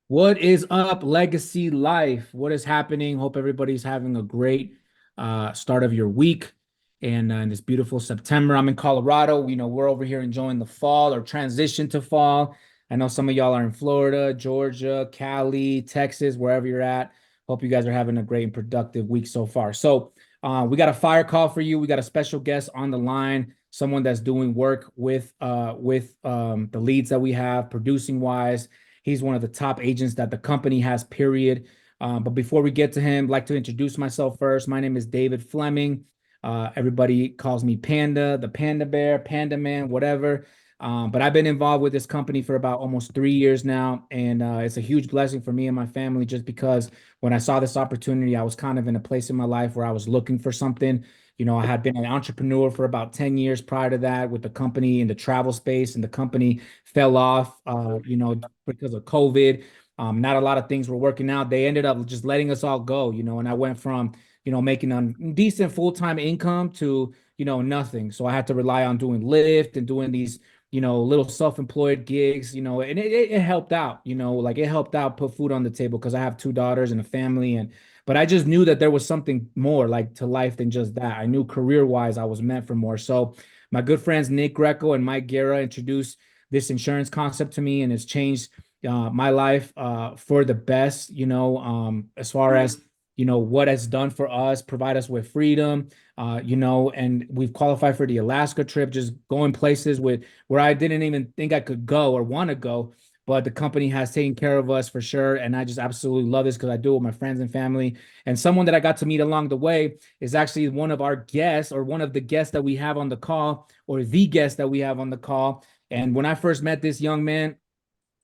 What is up, Legacy Life? What is happening? Hope everybody's having a great start of your week and in this beautiful September. I'm in Colorado. We're over here enjoying the fall or transition to fall. I know some of y'all are in Florida, Georgia, Cali, Texas, wherever you're at. Hope you guys are having a great and productive week so far. So, we got a fire call for you. We got a special guest on the line, someone that's doing work with the leads that we have, producing wise. He's one of the top agents that the company has, period. But before we get to him, I'd like to introduce myself first. My name is David Fleming. Everybody calls me Panda, the Panda Bear, Panda Man, whatever. But I've been involved with this company for about almost 3 years now. And it's a huge blessing for me and my family just because when I saw this opportunity, I was kind of in a place in my life where I was looking for something. I had been an entrepreneur for about 10 years prior to that with the company in the travel space, and the company fell off, because of COVID. Not a lot of things were working out. They ended up just letting us all go, and I went from, making a decent full-time income to, nothing. So I had to rely on doing Lyft and doing these, little self-employed gigs, and it helped out, like it helped out put food on the table because I have two daughters and a family. But I just knew that there was something more like to life than just that. I knew career-wise I was meant for more. So my good friends Nick Greco and Mike Guerra introduced this insurance concept to me, and it's changed my life for the best, as far as, what it's done for us, provide us with freedom, and we've qualified for the Alaska trip, just going places with where I didn't even think I could go or want to go. But the company has taken care of us for sure. And I just absolutely love this because I do it with my friends and family. And someone that I got to meet along the way is actually one of our guests, or one of the guests that we have on the call, or the guest that we have on the call. And when I first met this young man,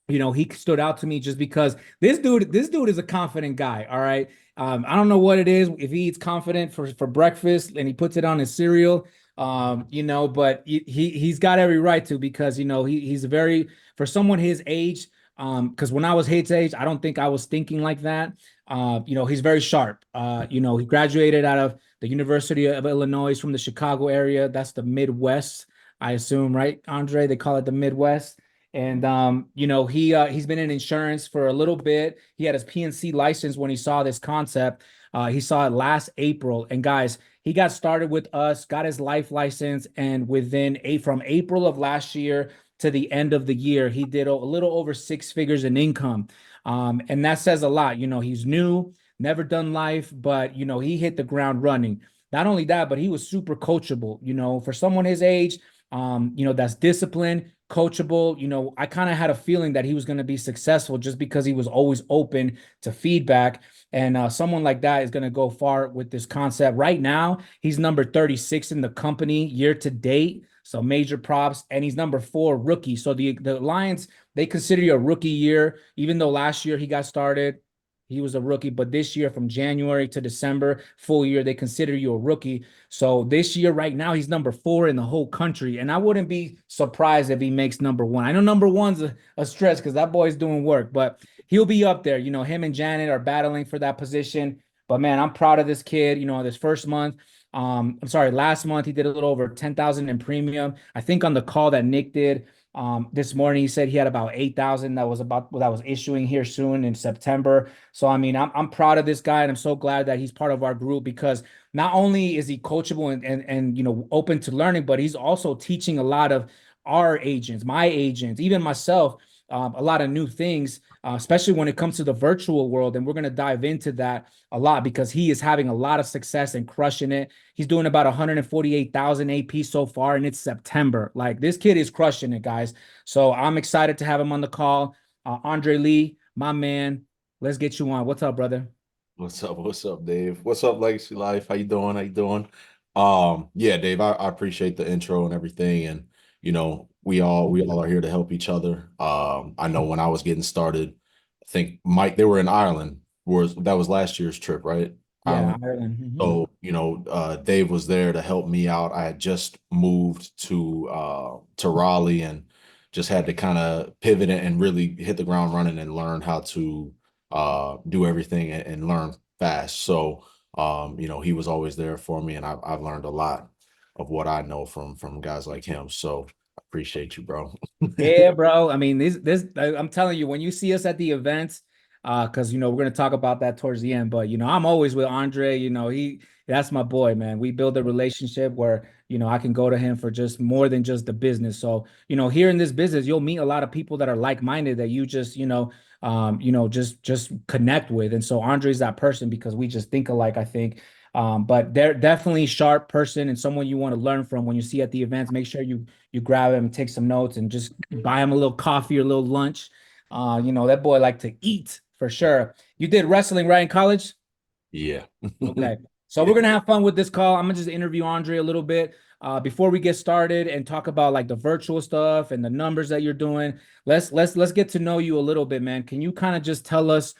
he stood out to me just because this dude is a confident guy. All right. I don't know what it is. If he eats confident for breakfast and he puts it on his cereal, but he's got every right to, because he's very, for someone his age. Because when I was his age, I don't think I was thinking like that. He's very sharp. He graduated out of the University of Illinois from the Chicago area. That's the Midwest, I assume, right, Andre? They call it the Midwest. And he's been in insurance for a little bit. He had his PNC license when he saw this concept. He saw it last April. And guys, he got started with us, got his life license, and from April of last year to the end of the year, he did a little over six figures in income. And that says a lot. He's new, never done life, but he hit the ground running. Not only that, but he was super coachable. For someone his age, that's disciplined, coachable. I kind of had a feeling that he was going to be successful just because he was always open to feedback. And someone like that is going to go far with this concept. Right now, he's number 36 in the company year to date. So major props. And he's number 4 rookie. So the Lions, they consider you a rookie year, even though last year he got started. He was a rookie, but this year from January to December, full year, they consider you a rookie. So this year, right now, he's number 4 in the whole country. And I wouldn't be surprised if he makes number 1. I know number one's a stretch because that boy's doing work, but he'll be up there. Him and Janet are battling for that position. But man, I'm proud of this kid. This first month, I'm sorry, last month he did a little over 10,000 in premium. I think on the call that Nick did, this morning he said he had about 8,000 that was issuing here soon in September. So I mean, I'm proud of this guy, and I'm so glad that he's part of our group, because not only is he coachable and open to learning, but he's also teaching a lot of our agents, my agents, even myself, a lot of new things, especially when it comes to the virtual world. And we're going to dive into that a lot because he is having a lot of success and crushing it. He's doing about 148,000 AP so far, and it's September. Like, this kid is crushing it, guys. So I'm excited to have him on the call. Andre Lee, my man, let's get you on. What's up, brother? What's up? What's up, Dave? What's up, Legacy Life? How you doing? How you doing? Yeah, Dave, I appreciate the intro and everything. And we all are here to help each other. I know when I was getting started, I think Mike, they were in Ireland, that was last year's trip, right? Yeah, Ireland. Ireland. So, Dave was there to help me out. I had just moved to Raleigh and just had to kind of pivot and really hit the ground running and learn how to do everything and learn fast. So, he was always there for me, and I've learned a lot of what I know from guys like him. So I appreciate you, bro. Yeah, bro. I mean, I'm telling you, when you see us at the events, because we're gonna talk about that towards the end. But I'm always with Andre. That's my boy, man. We build a relationship where I can go to him for just more than just the business. So here in this business, you'll meet a lot of people that are like-minded that you just just connect with. And so Andre's that person because we just think alike, I think. But they're definitely sharp person and someone you want to learn from when you see at the events. Make sure you grab him, take some notes, and just buy him a little coffee or a little lunch. That boy like to eat for sure. You did wrestling, right, in college? Yeah. Okay. So we're Yeah. gonna have fun with this call. I'm gonna just interview Andre a little bit before we get started and talk about like the virtual stuff and the numbers that you're doing. Let's get to know you a little bit, man. Can you kind of just tell us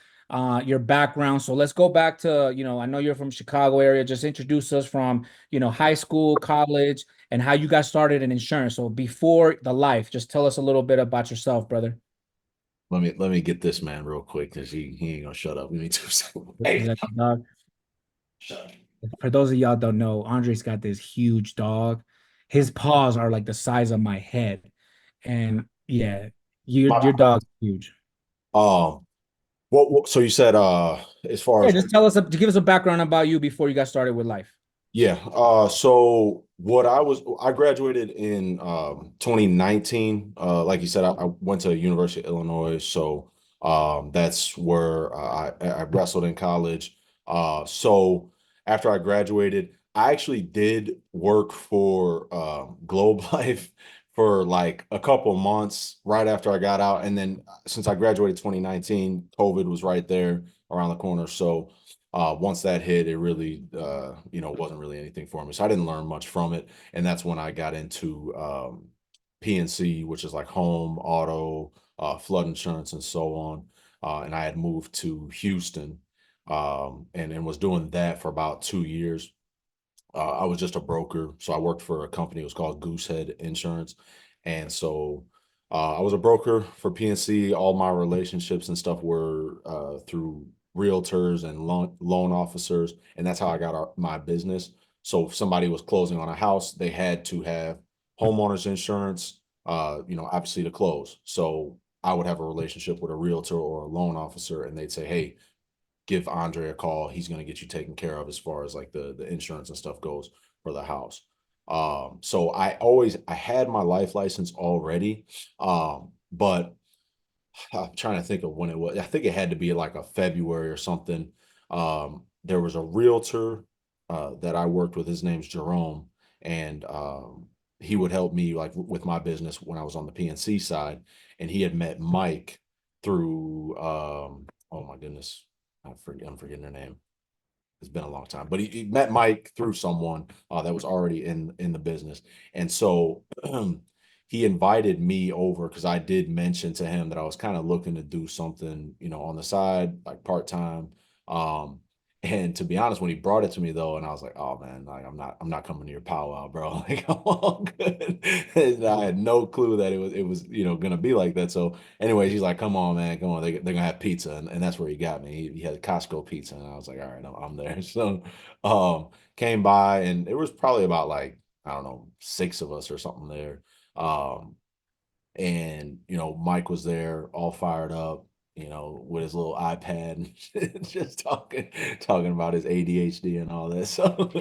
your background? So let's go back to I know you're from Chicago area. Just introduce us from high school, college, and how you got started in insurance. So before the life, just tell us a little bit about yourself, brother. Let me get this man real quick because he ain't gonna shut up. Give me 2 seconds. Hey, Dog. shut up. For those of y'all don't know, Andre's got this huge dog. His paws are like the size of my head. And yeah, your My, dog's huge. so you said as far Yeah, as just tell us to give us a background about you before you got started with life. yeah, so what I graduated in 2019. Like you said, I went to University of Illinois, so that's where I wrestled in college. So after I graduated, I actually did work for Globe Life for like a couple months right after I got out, and then since I graduated 2019, COVID was right there around the corner, so once that hit, it really, wasn't really anything for me. So I didn't learn much from it. And that's when I got into PNC, which is like home, auto, flood insurance, and so on. And I had moved to Houston and was doing that for about 2 years. I was just a broker. So I worked for a company, it was called Goosehead Insurance. And so I was a broker for PNC. All my relationships and stuff were through realtors and loan officers. And that's how I got my business. So if somebody was closing on a house, they had to have homeowners insurance, obviously to close. So I would have a relationship with a realtor or a loan officer, and they'd say, hey, give Andre a call. He's going to get you taken care of as far as like the insurance and stuff goes for the house. So I had my life license already, but I'm trying to think of when it was. I think it had to be like a February or something. There was a realtor that I worked with. His name's Jerome, and he would help me like with my business when I was on the PNC side. And he had met Mike through oh my goodness, I'm forgetting their name. It's been a long time, but he met Mike through someone that was already in the business, and so he invited me over because I did mention to him that I was kind of looking to do something, on the side, like part time. Um, and to be honest, when he brought it to me though, and I was like, "Oh man, like I'm not coming to your powwow, bro. Like I'm all good." And I had no clue that it was gonna be like that. So anyways, he's like, "Come on, man, come on. They're gonna have pizza," and that's where he got me. He had Costco pizza, and I was like, "All right, I'm there." So, came by, and it was probably about like I don't know 6 of us or something there. Um, and Mike was there, all fired up, with his little iPad and shit, just talking about his ADHD and all that. So,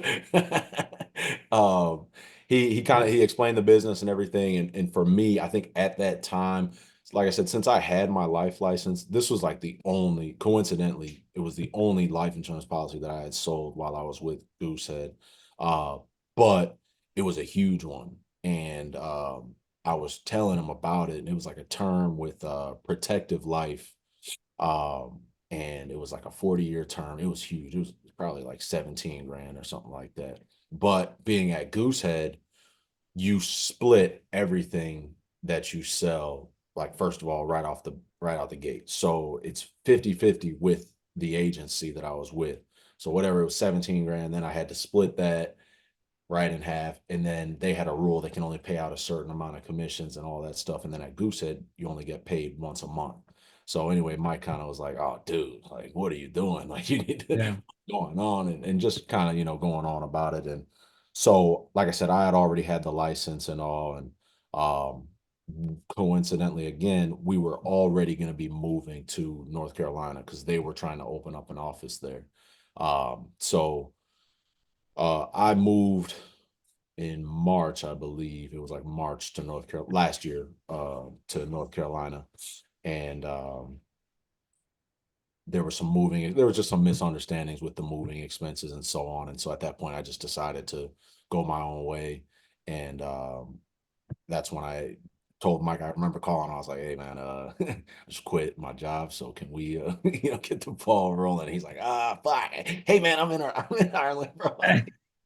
um, he explained the business and everything, and for me, I think at that time, like I said, since I had my life license, this was like coincidentally, it was the only life insurance policy that I had sold while I was with Goosehead, uh, but it was a huge one, and I was telling him about it, and it was like a term with Protective Life, and it was like a 40-year term. It was huge. It was probably like 17 grand or something like that. But being at Goosehead, you split everything that you sell, like first of all, right out the gate. So it's 50-50 with the agency that I was with. So whatever it was 17 grand, then I had to split that right in half. And then they had a rule they can only pay out a certain amount of commissions and all that stuff. And then at Goosehead, you only get paid once a month. So anyway, Mike kind of was like, "Oh, dude, like, what are you doing? Like, you need to Yeah. going on and just kind of going on about it." And so, like I said, I had already had the license and all, and um, coincidentally, again, we were already going to be moving to North Carolina because they were trying to open up an office there. I moved in March, I believe it was like March to North Carolina last year, to North Carolina. And there was just some misunderstandings with the moving expenses and so on. And so at that point, I just decided to go my own way. And that's when I told Mike, I remember calling, I was like, hey man, I just quit my job. So can we, get the ball rolling? He's like, fuck. Hey man, I'm in Ireland, bro.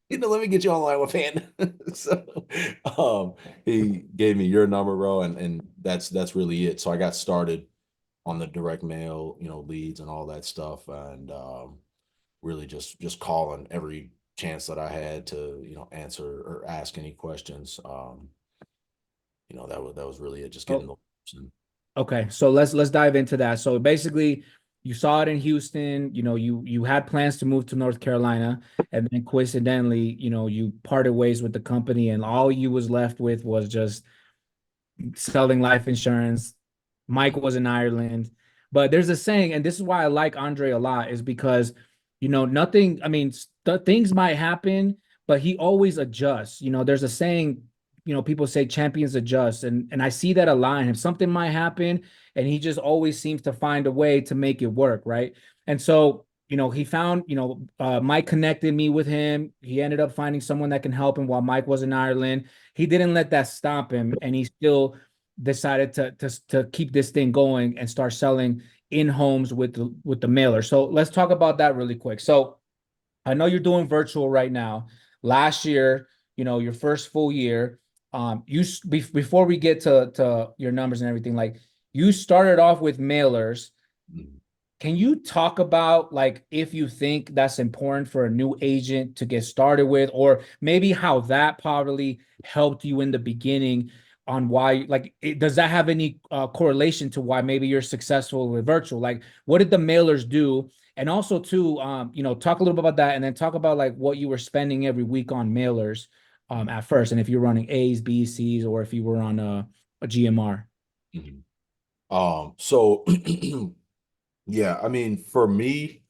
Let me get you on the line with Fan. So he gave me your number, bro. And that's really it. So I got started on the direct mail, leads and all that stuff. And really just calling every chance that I had to, answer or ask any questions. That was really it, just getting Oh, the person. okay. So let's dive into that. So basically, you saw it in Houston. You had plans to move to North Carolina, and then coincidentally, you parted ways with the company, and all you was left with was just selling life insurance. Mike was in Ireland. But there's a saying, and this is why I like Andre a lot, is because, nothing, I mean, things might happen, but he always adjusts. There's a saying, people say champions adjust. And I see that a lot in him. Something might happen, and he just always seems to find a way to make it work. Right. And so, he found, Mike connected me with him. He ended up finding someone that can help him while Mike was in Ireland. He didn't let that stop him, and he still decided to keep this thing going and start selling in homes with the mailer. So let's talk about that really quick. So I know you're doing virtual right now. Last year, your first full year, before we get to your numbers and everything, like you started off with mailers. Mhm. Can you talk about like if you think that's important for a new agent to get started with, or maybe how that probably helped you in the beginning on why, like, does that have any correlation to why maybe you're successful with virtual? Like, what did the mailers do? And also too, talk a little bit about that, and then talk about like what you were spending every week on mailers at first, and if you're running A's, B's, C's, or if you were on a GMR. Mhm. So yeah, I mean, for me,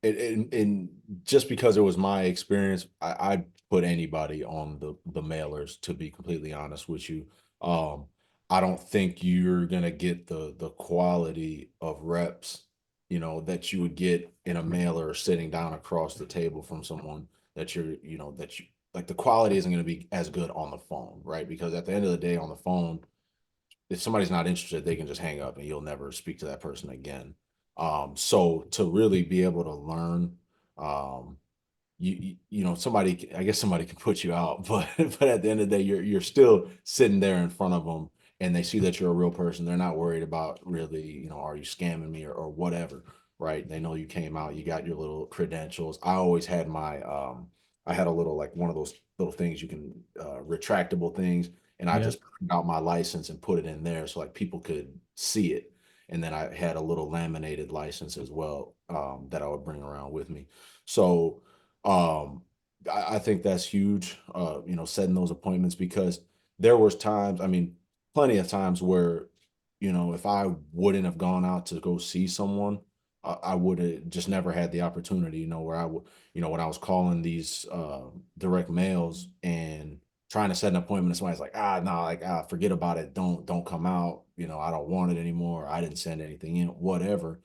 and just because it was my experience, I'd put anybody on the mailers, to be completely honest with you. Um, I don't think you're gonna get the quality of reps, that you would get in a mailer sitting down across the table from someone that that you like. The quality isn't gonna be as good on the phone, right? Because at the end of the day, on the phone, if somebody's not interested, they can just hang up and you'll never speak to that person again. So to really be able to learn, um, somebody, I guess somebody can put you out, but at the end of the day, you're still sitting there in front of them, and they see that you're a real person. They're not worried about really, are you scamming me or whatever, right? They know you came out, you got your little credentials. I always had I had a little, like, one of those little things you can, retractable things, and I Yeah. just printed out my license and put it in there so like people could see it. And then I had a little laminated license as well, that I would bring around with me. So um, I think that's huge, setting those appointments, because there was times, I mean, plenty of times where, if I wouldn't have gone out to go see someone, I would have just never had the opportunity, where I would, when I was calling these direct mails and trying to set an appointment, and somebody's like, no, like, forget about it. Don't come out. I don't want it anymore. I didn't send anything in, whatever.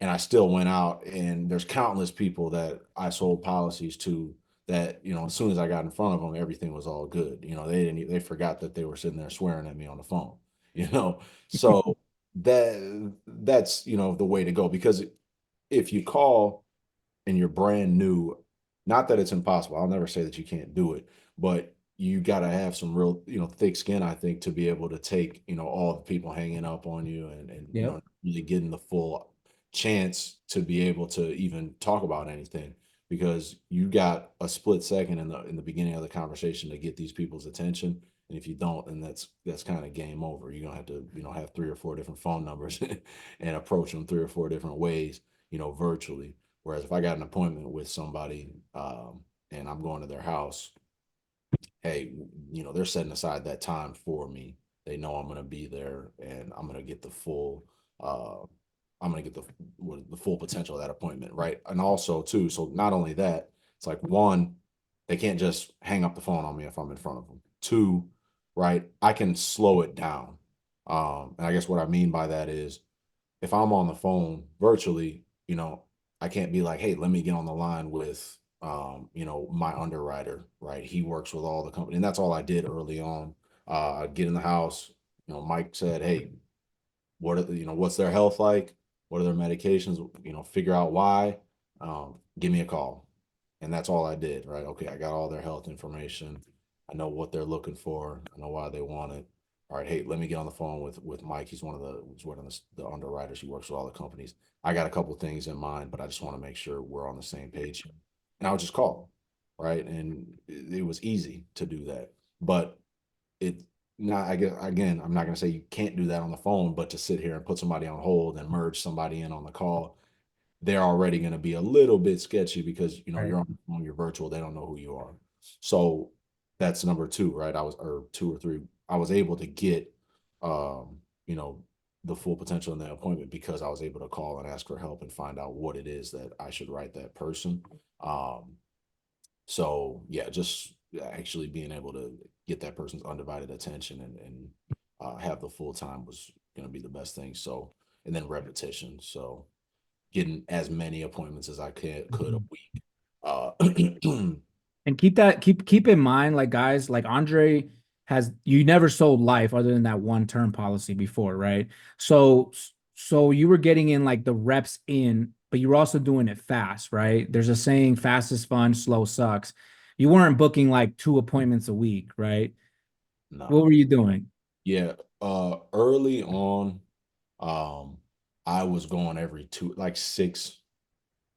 And I still went out, and there's countless people that I sold policies to that, as soon as I got in front of them, everything was all good. They forgot that they were sitting there swearing at me on the phone, you know. So that's, the way to go, because if you call and you're brand new, not that it's impossible. I'll never say that you can't do it, but you got to have some real, thick skin, I think, to be able to take, all the people hanging up on you, and Yep. really getting the full chance to be able to even talk about anything, because you got a split second in the beginning of the conversation to get these people's attention. And if you don't, then that's kind of game over. You're gonna have to, have three or four different phone numbers and approach them three or four different ways, virtually. Whereas if I got an appointment with somebody, and I'm going to their house, hey, they're setting aside that time for me. They know I'm going to be there, and I'm going to get the full I'm going to get the full potential of that appointment, right? And also too, so not only that, it's like one, they can't just hang up the phone on me if I'm in front of them. Two, right, I can slow it down. And I guess what I mean by that is if I'm on the phone virtually, I can't be like, hey, let me get on the line with my underwriter, right? He works with all the company. And that's all I did early on. I'd get in the house, Mike said, hey, what's their health like? What are their medications? Figure out why. Give me a call. And that's all I did, right? Okay, I got all their health information. I know what they're looking for. I know why they want it. All right, hey, let me get on the phone with Mike. He's one of the underwriters. He works with all the companies. I got a couple things in mind, but I just want to make sure we're on the same page. And I would just call, right? And it was easy to do that. But it not I guess again, I'm not gonna say you can't do that on the phone, but to sit here and put somebody on hold and merge somebody in on the call, they're already going to be a little bit sketchy because Right. you're on the phone, you're virtual, they don't know who you are. So that's number two, right? Or two or three. I was able to get um, you know, the full potential in the appointment because I was able to call and ask for help and find out what it is that I should write that person. Um, so yeah, just actually being able to get that person's undivided attention and have the full time was going to be the best thing. So, and then repetition. So getting as many appointments as I could a Mhm. week. And keep in mind, like guys, like Andre has you never sold life other than that one term policy before, right? So so you were getting in like the reps in, but you were also doing it fast, right? There's a saying, fast is fun, slow sucks. You weren't booking like 2 appointments a week, right? What No, were you doing? yeah. Early on, um, I was going every two, like six,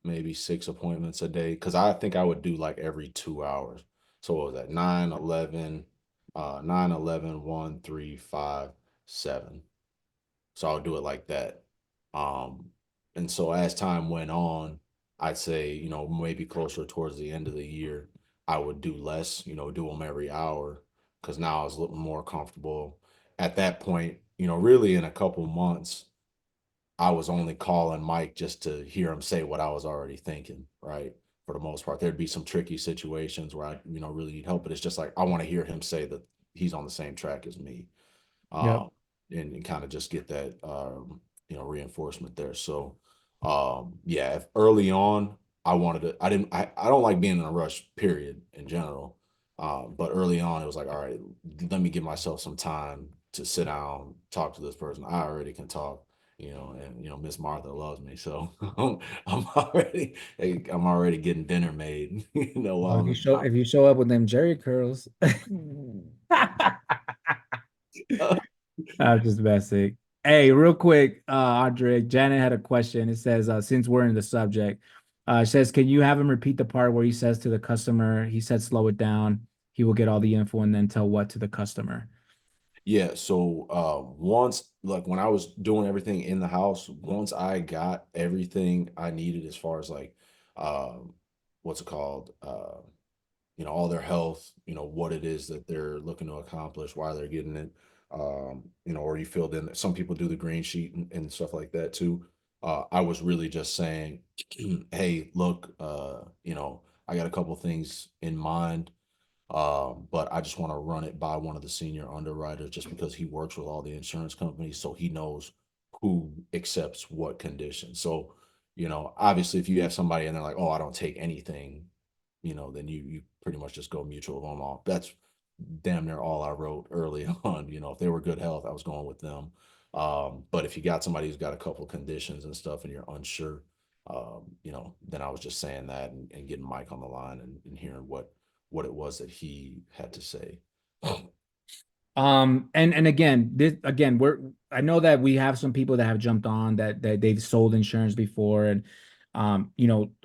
maybe six appointments a day because I think I would do like every 2 hours. So what was that? 9, 11, 9, 11, 1, 3, 5, 7. So I'll do it like that. Um, and so as time went on, I'd say, maybe closer towards the end of the year, I would do less, do them every hour because now I was a little more comfortable. At that point, really in a couple months, I was only calling Mike just to hear him say what I was already thinking, right? For the most part, there'd be some tricky situations where I, really need help, but it's just like I want to hear him say that he's on the same track as me, Yep. um, and kind of just get that reinforcement there. So yeah, if early on I don't like being in a rush, period, in general. But early on, it was like, all right, let me give myself some time to sit down, talk to this person. I already can talk, and Miss Martha loves me, so I'm already getting dinner made, Well, while I'm in if you show up with them Jerry curls, the I'm just messing. Hey, real quick, Andre, Janet had a question. It says, since we're in the subject, it says, can you have him repeat the part where he says to the customer, he said, slow it down. He will get all the info and then tell what to the customer. Yeah, so once like when I was doing everything in the house, once I got everything I needed as far as like um what's it called? All their health, what it is that they're looking to accomplish, why they're getting it. Or you filled in some people do the green sheet and stuff like that too. I was really just saying, hey, look, I got a couple things in mind, but I just want to run it by one of the senior underwriters just because he works with all the insurance companies, so he knows who accepts what conditions. So, obviously, if you have somebody and they're like, "Oh, I don't take anything," then you pretty much just go mutual of them all. That's damn near all I wrote early on. If they were good health, I was going with them. But if you got somebody who's got a couple conditions and stuff, and you're unsure, then I was just saying that and getting Mike on the line and hearing what it was that he had to say. And again, I know that we have some people that have jumped on that they've sold insurance before, and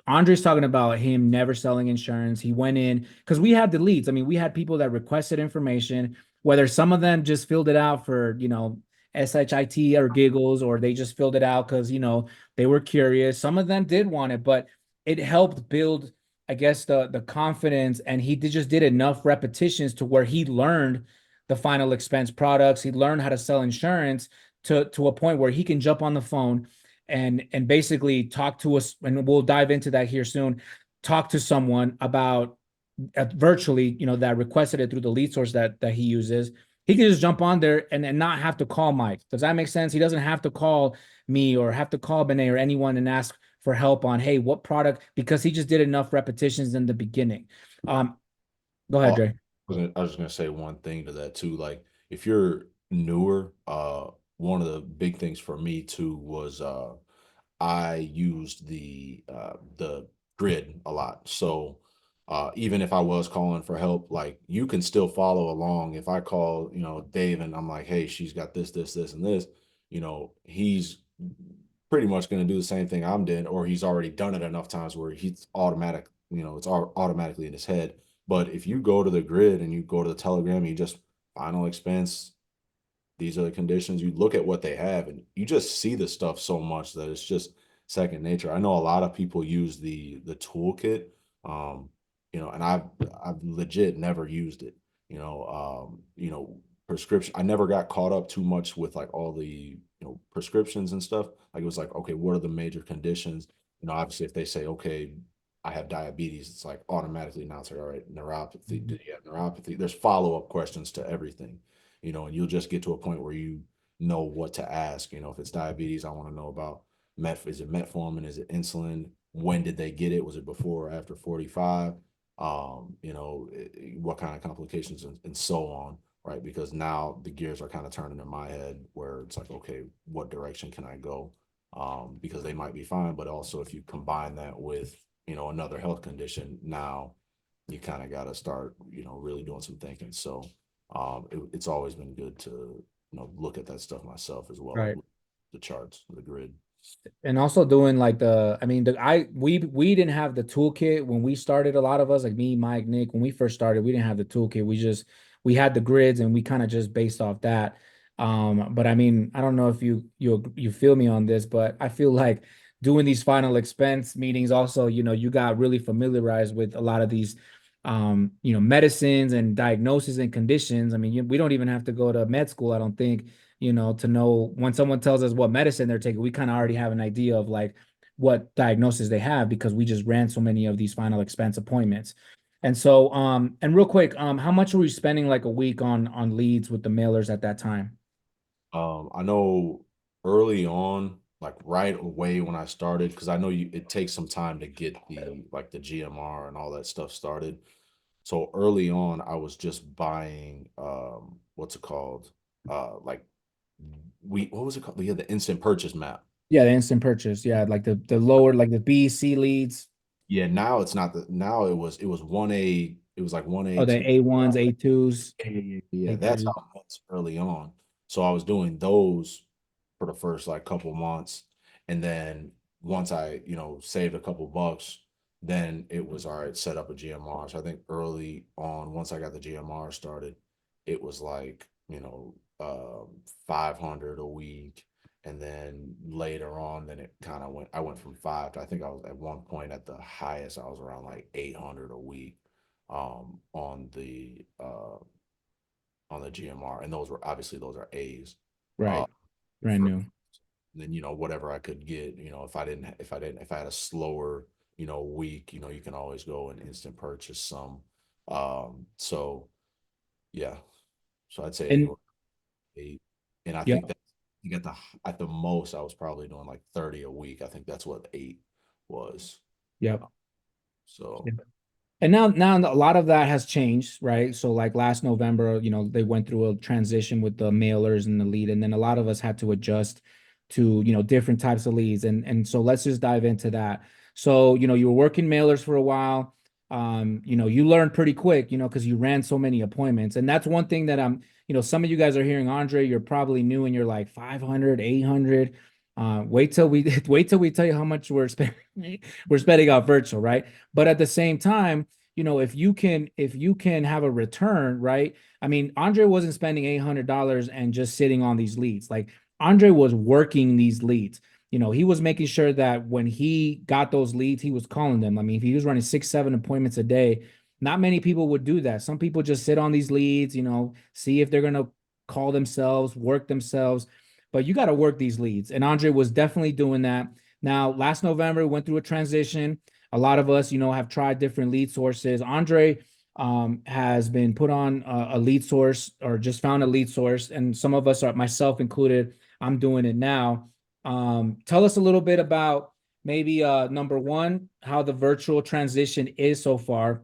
Andre's talking about him never selling insurance. He went in because we had the leads. I mean, we had people that requested information, whether some of them just filled it out for SHIT or giggles, or they just filled it out because they were curious. Some of them did want it, but it helped build, I guess, the confidence, and he just did enough repetitions to where he learned the final expense products. He learned how to sell insurance to a point where he can jump on the phone and basically talk to us, and we'll dive into that here soon. Talk to someone about virtually, that requested it through the lead source that he uses. He can just jump on there and not have to call Mike. Does that make sense? He doesn't have to call me or have to call Benet or anyone and ask for help on, hey, what product, because he just did enough repetitions in the beginning. Go ahead, Oh, Dre. I was gonna say one thing to that too. Like if you're newer, one of the big things for me too was I used the grid a lot. So even if I was calling for help, like you can still follow along. If I call, Dave and I'm like, hey, she's got this, and this, he's pretty much going to do the same thing I'm doing, or he's already done it enough times where he's automatic, it's automatically in his head. But if you go to the grid and you go to the Telegram, you just final expense, these are the conditions. You look at what they have and you just see the stuff so much that it's just second nature. I know a lot of people use the toolkit, and I've legit never used it. Prescription. I never got caught up too much with like all the prescriptions and stuff. Like it was like, okay, what are the major conditions? Obviously if they say, okay, I have diabetes, it's like automatically now it's like, all right, neuropathy. Do you have neuropathy? There's follow-up questions to everything, and you'll just get to a point where you know what to ask. If it's diabetes, I want to know about is it metformin? Is it insulin? When did they get it? Was it before or after 45? What kind of complications and so on, right? Because now the gears are kind of turning in my head where it's like, okay, what direction can I go? Because they might be fine, but also if you combine that with, another health condition, now you kind of got to start, really doing some thinking. So it's always been good to look at that stuff myself as well, like Right. the charts, the grid. And also doing like I mean, we didn't have the toolkit when we started. A lot of us, like me, Mike, Nick, when we first started, we didn't have the toolkit. We had the grids and we kind of just based off that. But I mean, I don't know if you feel me on this, but I feel like doing these final expense meetings also, you got really familiarized with a lot of these medicines and diagnoses and conditions. I mean, we don't even have to go to med school, I don't think, to know when someone tells us what medicine they're taking, we kind of already have an idea of like what diagnosis they have because we just ran so many of these final expense appointments. And so, and real quick, how much were we spending like a week on leads with the mailers at that time? I know early on, like right away when I started, because I know it takes some time to get the GMR and all that stuff started. So early on, I was just buying what's it called? Like what was it called? We had the instant purchase map. Yeah, the instant purchase. Yeah, like the lower, like the B, C leads. Yeah, now it's not now it was 1A, it was like 1A, Oh, the 2. A1s, A2s, Yeah, that's A3s. how it was early on. So I was doing those for the first like couple months. And then once I, saved a couple bucks, then it was all right, set up a GMR. So I think early on, once I got the GMR started, it was like, 500 a week. And then later on, then it kind of I went from five to, I think I was at one point at the highest, I was around like 800 a week on the GMR, and those are A's. Uh, Right. Brand for new. then whatever I could get, if I had a slower week, you can always go and instant purchase some. So yeah, so I'd say And anywhere 8, and I yeah, think that you get at the most I was probably doing like 30 a week. I think that's what 8 was. yep. So And now a lot of that has changed, right? So like last November, they went through a transition with the mailers and the lead, and then a lot of us had to adjust to, different types of leads. And so let's just dive into that. So, you were working mailers for a while. You learned pretty quick, because you ran so many appointments. And that's one thing that some of you guys are hearing, Andre, you're probably new and you're like 500, 800. Wait till we wait till we tell you how much we're spending on virtual, right? But at the same time, if you can have a return, right? I mean, Andre wasn't spending $800 and just sitting on these leads. Like Andre was working these leads. He was making sure that when he got those leads, he was calling them. I mean, if he was running 6, 7 appointments a day, Not many people would do that. Some people just sit on these leads, see if they're going to call themselves, work themselves, but you got to work these leads. And Andre was definitely doing that. Now, last November, we went through a transition. A lot of us, have tried different lead sources. Andre has been put on a lead source or just found a lead source. And some of us are, myself included, I'm doing it now. Tell us a little bit about maybe number one, how the virtual transition is so far.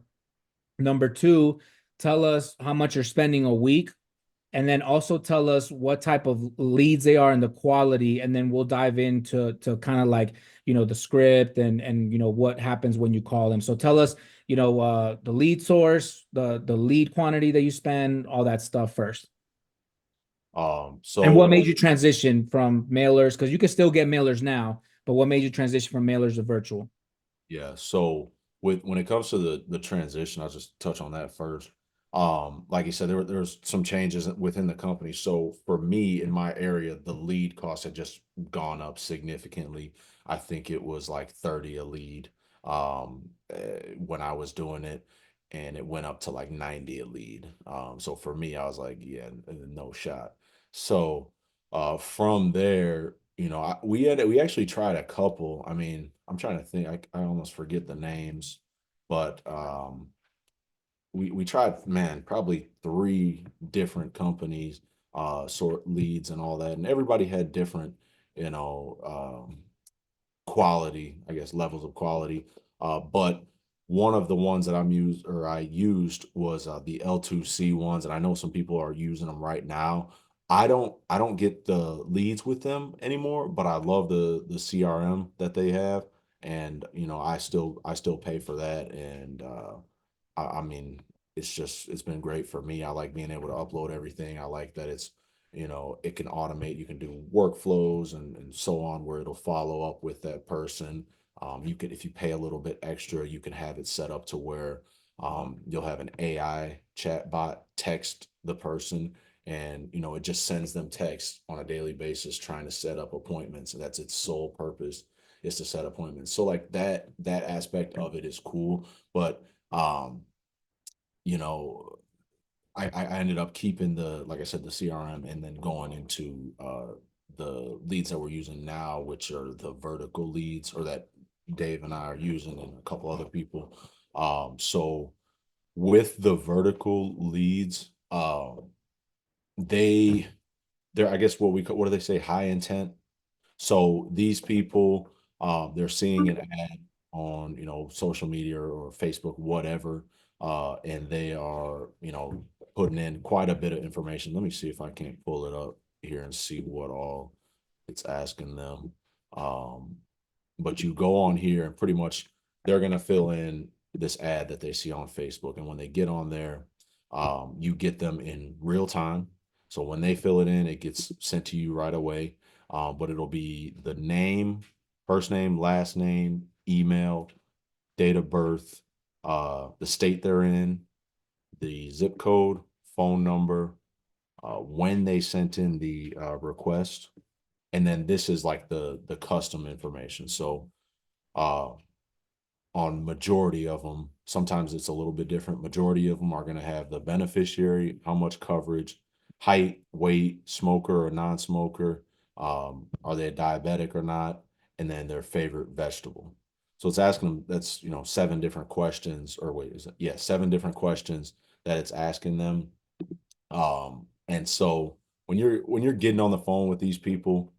Number two, tell us how much you're spending a week. And then also tell us what type of leads they are and the quality. And then we'll dive into kind of like, the script and what happens when you call them. So tell us, the lead source, the lead quantity that you spend, all that stuff first. And what So made you transition from mailers? Because you can still get mailers now, but what made you transition from mailers to virtual? yeah, so when it comes to the transition, I'll just touch on that first. Like you said, there's some changes within the company. So for me in my area, the lead cost had just gone up significantly. I think it was like 30 a lead when I was doing it, and it went up to like 90 a lead. So for me, I was like, yeah, no shot. So from there, we actually tried a couple. I mean, I'm trying to think. I almost forget the names, but we tried, man, probably three different companies, sort leads and all that, and everybody had different, you know, quality, I guess, levels of quality. But one of the ones that I used was the L2C ones, and I know some people are using them right now. I don't get the leads with them anymore, but I love the CRM that they have, and I still pay for that, and I mean it's been great for me. I like being able to upload everything. I like that it can automate. You can do workflows and so on where it'll follow up with that person. You can, if you pay a little bit extra, you can have it set up to where you'll have an AI chat bot text the person, and it just sends them text on a daily basis trying to set up appointments. And that's its sole purpose, is to set appointments. So like that aspect of it is cool. But um, you know, I ended up keeping like I said, the CRM, and then going into the leads that we're using now, which are the vertical leads, or that Dave and I are using, and a couple other people. So with the vertical leads, they they're, I guess, what do they say, high intent. So these people, they're seeing an ad on, social media or Facebook, whatever, and they are, putting in quite a bit of information. Let me see if I can't pull it up here and see what all it's asking them. Um, but you go on here and pretty much they're gonna fill in this ad that they see on Facebook, and when they get on there, you get them in real time. So when they fill it in, it gets sent to you right away. But it'll be the name, first name, last name, email, date of birth, the state they're in, the zip code, phone number, when they sent in the request, and then this is like the custom information. So uh, on majority of them, sometimes it's a little bit different. Majority of them are going to have the beneficiary, how much coverage, height, weight, smoker or non-smoker, are they a diabetic or not, and then their favorite vegetable. So it's asking them, that's, seven different questions, or wait, is it? Yeah, seven different questions that it's asking them. And so when you're getting on the phone with these people,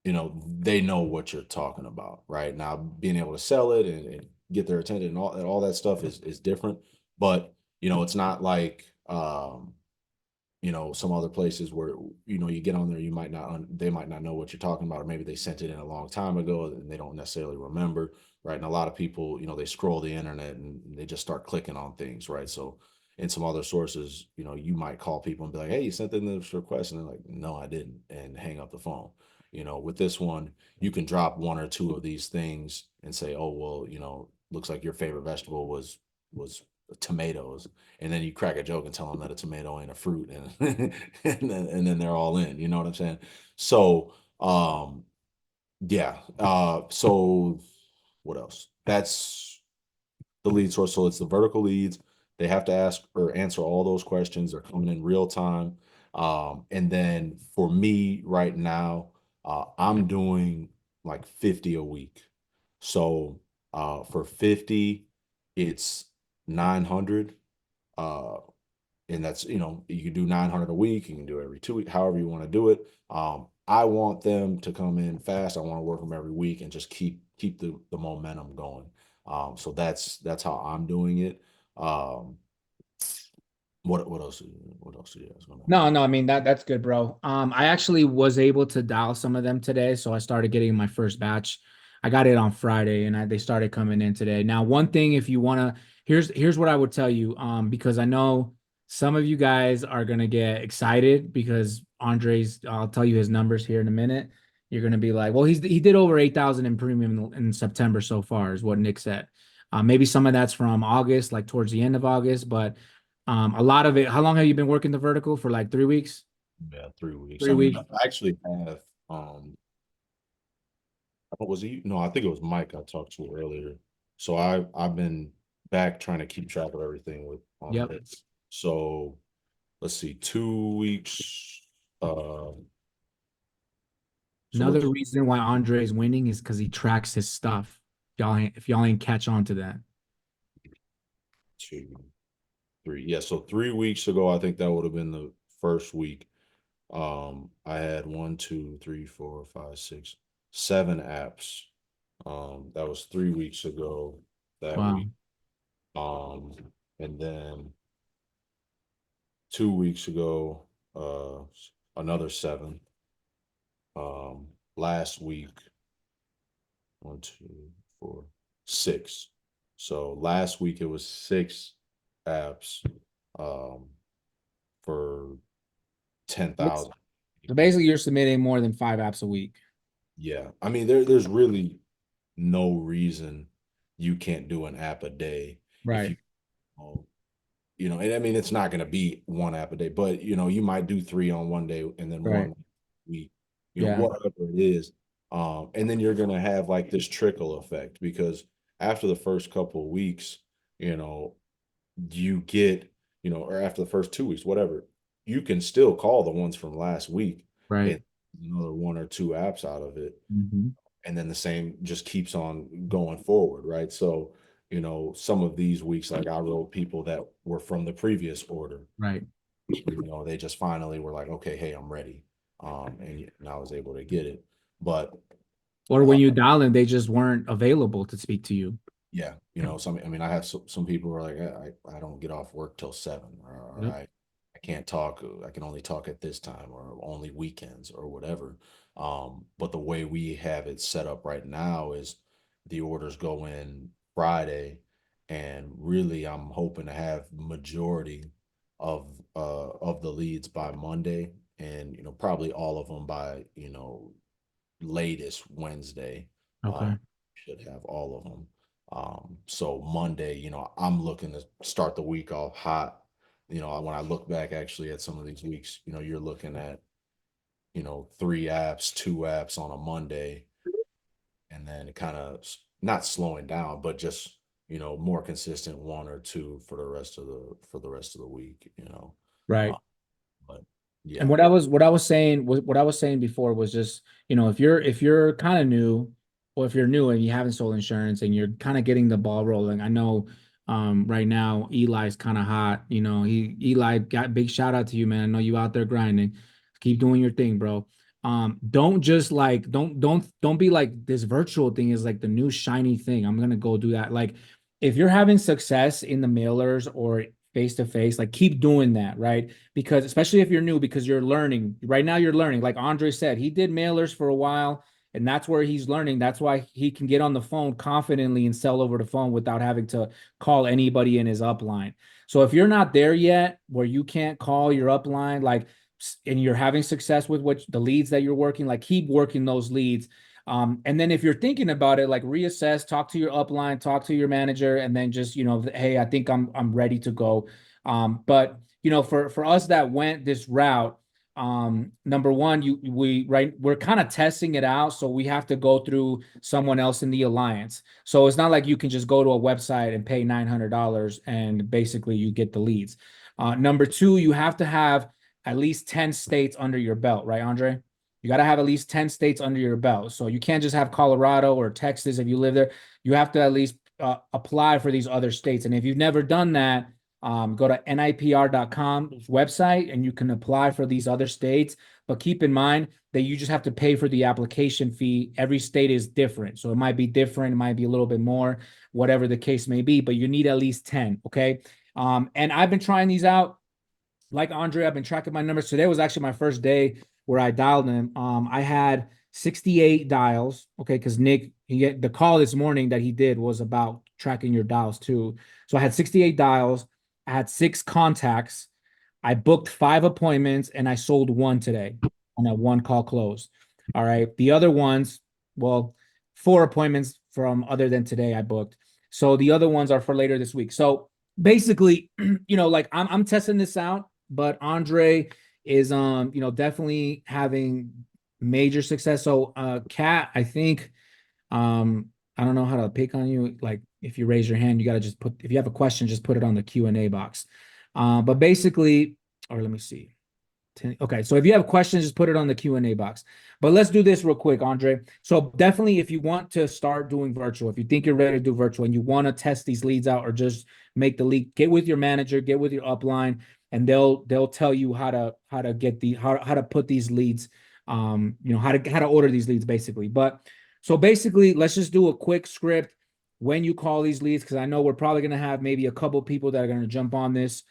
they know what you're talking about, right? Now, being able to sell it and get their attention and all that stuff is different. But, it's not like some other places where, you get on there, they might not know what you're talking about, or maybe they sent it in a long time ago and they don't necessarily remember, right? And a lot of people, they scroll the internet and they just start clicking on things, right? So in some other sources, you might call people and be like, hey, you sent in this request, and they're like, no, I didn't, and hang up the phone. With this one, you can drop one or two of these things and say, oh, well, looks like your favorite vegetable was tomatoes, and then you crack a joke and tell them that a tomato ain't a fruit, and and then they're all in. You know what I'm saying? So yeah. So what else? That's the lead source. So it's the vertical leads, They have to ask or answer all those questions. They're coming in real time. And then for me right now, I'm doing like 50 a week. So for 50, it's 900. Uh, and that's, you can do 900 a week. You can do it every 2 weeks, however you want to do it. I want them to come in fast. I want to work them every week and just keep the momentum going. So that's how I'm doing it. Um, what else? What else do you guys gonna? No, no, I mean that's good, bro. I actually was able to dial some of them today, so I started getting my first batch. I got it on Friday, and they started coming in today. Now, one thing, if you wanna, here's what I would tell you, because I know some of you guys are gonna get excited because Andre's. I'll tell you his numbers here in a minute. You're gonna be like, well, he did over 8,000 in premium in September so far, is what Nick said. Maybe some of that's from August, like towards the end of August, but. A lot of it. How long have you been working the vertical for? Like 3 weeks? Yeah, 3 weeks. Three I mean, weeks. I actually have what was he? No, I think it was Mike I talked to earlier. So I've been back trying to keep track of everything with on Yep. this. So let's see, 2 weeks. So Another let's reason why Andre is winning is because he tracks his stuff. If y'all ain't catch on to that. 2, 3. Yeah, so 3 weeks ago, I think that would have been the first week. I had 1, 2, 3, 4, 5, 6, 7 apps. That was 3 weeks ago that Wow. week. Um, and then 2 weeks ago, another seven. Last week, 1, 2, 4, 6. So last week it was 6 apps, um, for It's 10,000. so basically you're submitting more than 5 apps a week. Yeah. I mean, there's really no reason you can't do an app a day if Right. um, and I mean, it's not going to be one app a day, but you might do three on one day and then Right. one week, Yeah. whatever it is. And then you're going to have like this trickle effect because after the first couple of weeks, you know, you get, or after the first 2 weeks, whatever, you can still call the ones from last week Right. and another 1 or 2 apps out of it. Hmm. And then the same just keeps on going forward, right? So, some of these weeks, like I wrote people that were from the previous order, Right. they just finally were like, okay, hey, I'm ready. And I was able to get it. But Or uh, when you dial in, they just weren't available to speak to you. yeah, I mean, I have some people who are like, I don't get off work till 7, or Yep. I can't talk. I can only talk at this time, or only weekends, or whatever. But the way we have it set up right now is the orders go in Friday, and really, I'm hoping to have majority of the leads by Monday, and probably all of them by latest Wednesday. Okay. Should have all of them. So Monday, I'm looking to start the week off hot. When I look back actually at some of these weeks, you're looking at, 3 apps, 2 apps on a Monday, and then kind of not slowing down, but just, more consistent 1 or 2 for the rest of the week. Uh, Right. but And yeah, what I was saying before was just, if you're kind of new, or if you're new and you haven't sold insurance and you're kind of getting the ball rolling. I know right now Eli's kind of hot. Eli, got big shout out to you, man. I know you out there grinding. Keep doing your thing, bro. Don't just like don't be like this virtual thing is like the new shiny thing. I'm gonna go do that. Like if you're having success in the mailers or face to face, like keep doing that, right? Because especially if you're new, because you're learning right now, you're learning. Like Andre said, he did mailers for a while, and that's where he's learning. That's why he can get on the phone confidently and sell over the phone without having to call anybody in his upline. So if you're not there yet, where you can't call your upline, like, and you're having success with what the leads that you're working, like keep working those leads. And then if you're thinking about it, like reassess, talk to your upline, talk to your manager, and then just, hey, I think I'm ready to go. But for us that went this route, Number one, we're kind of testing it out, so we have to go through someone else in the alliance. So it's not like you can just go to a website and pay $900 and basically you get the leads. Number two, you have to have at least 10 states under your belt, right, Andre? You got to have at least 10 states under your belt. So you can't just have Colorado or Texas if you live there. You have to at least apply for these other states. And if you've never done that, go to NIPR.com website and you can apply for these other states. But keep in mind that you just have to pay for the application fee. Every state is different. So it might be different, it might be a little bit more, whatever the case may be, but you need at least 10. Okay. And I've been trying these out. Like Andre, I've been tracking my numbers. Today was actually my first day where I dialed them. I had 68 dials. Okay, because Nick, the call this morning that he did was about tracking your dials too. So I had 68 dials. I had 6 contacts. I booked 5 appointments and I sold one today on that one call closed. All right. The other ones, well, 4 appointments from other than today I booked. So the other ones are for later this week. So basically, like I'm testing this out, but Andre is definitely having major success. So Kat, I think I don't know how to pick on you. Like if you raise your hand, you got to just put, if you have a question, just put it on the Q&A box. But basically, or let me see. Okay, so if you have questions, just put it on the Q&A box. But let's do this real quick, Andre. So definitely, if you want to start doing virtual, if you think you're ready to do virtual and you want to test these leads out or just make the lead, get with your manager, get with your upline, and they'll tell you how to get how to put these leads, how to order these leads basically. But so basically, let's just do a quick script when you call these leads, because I know we're probably gonna have maybe a couple people that are gonna jump on this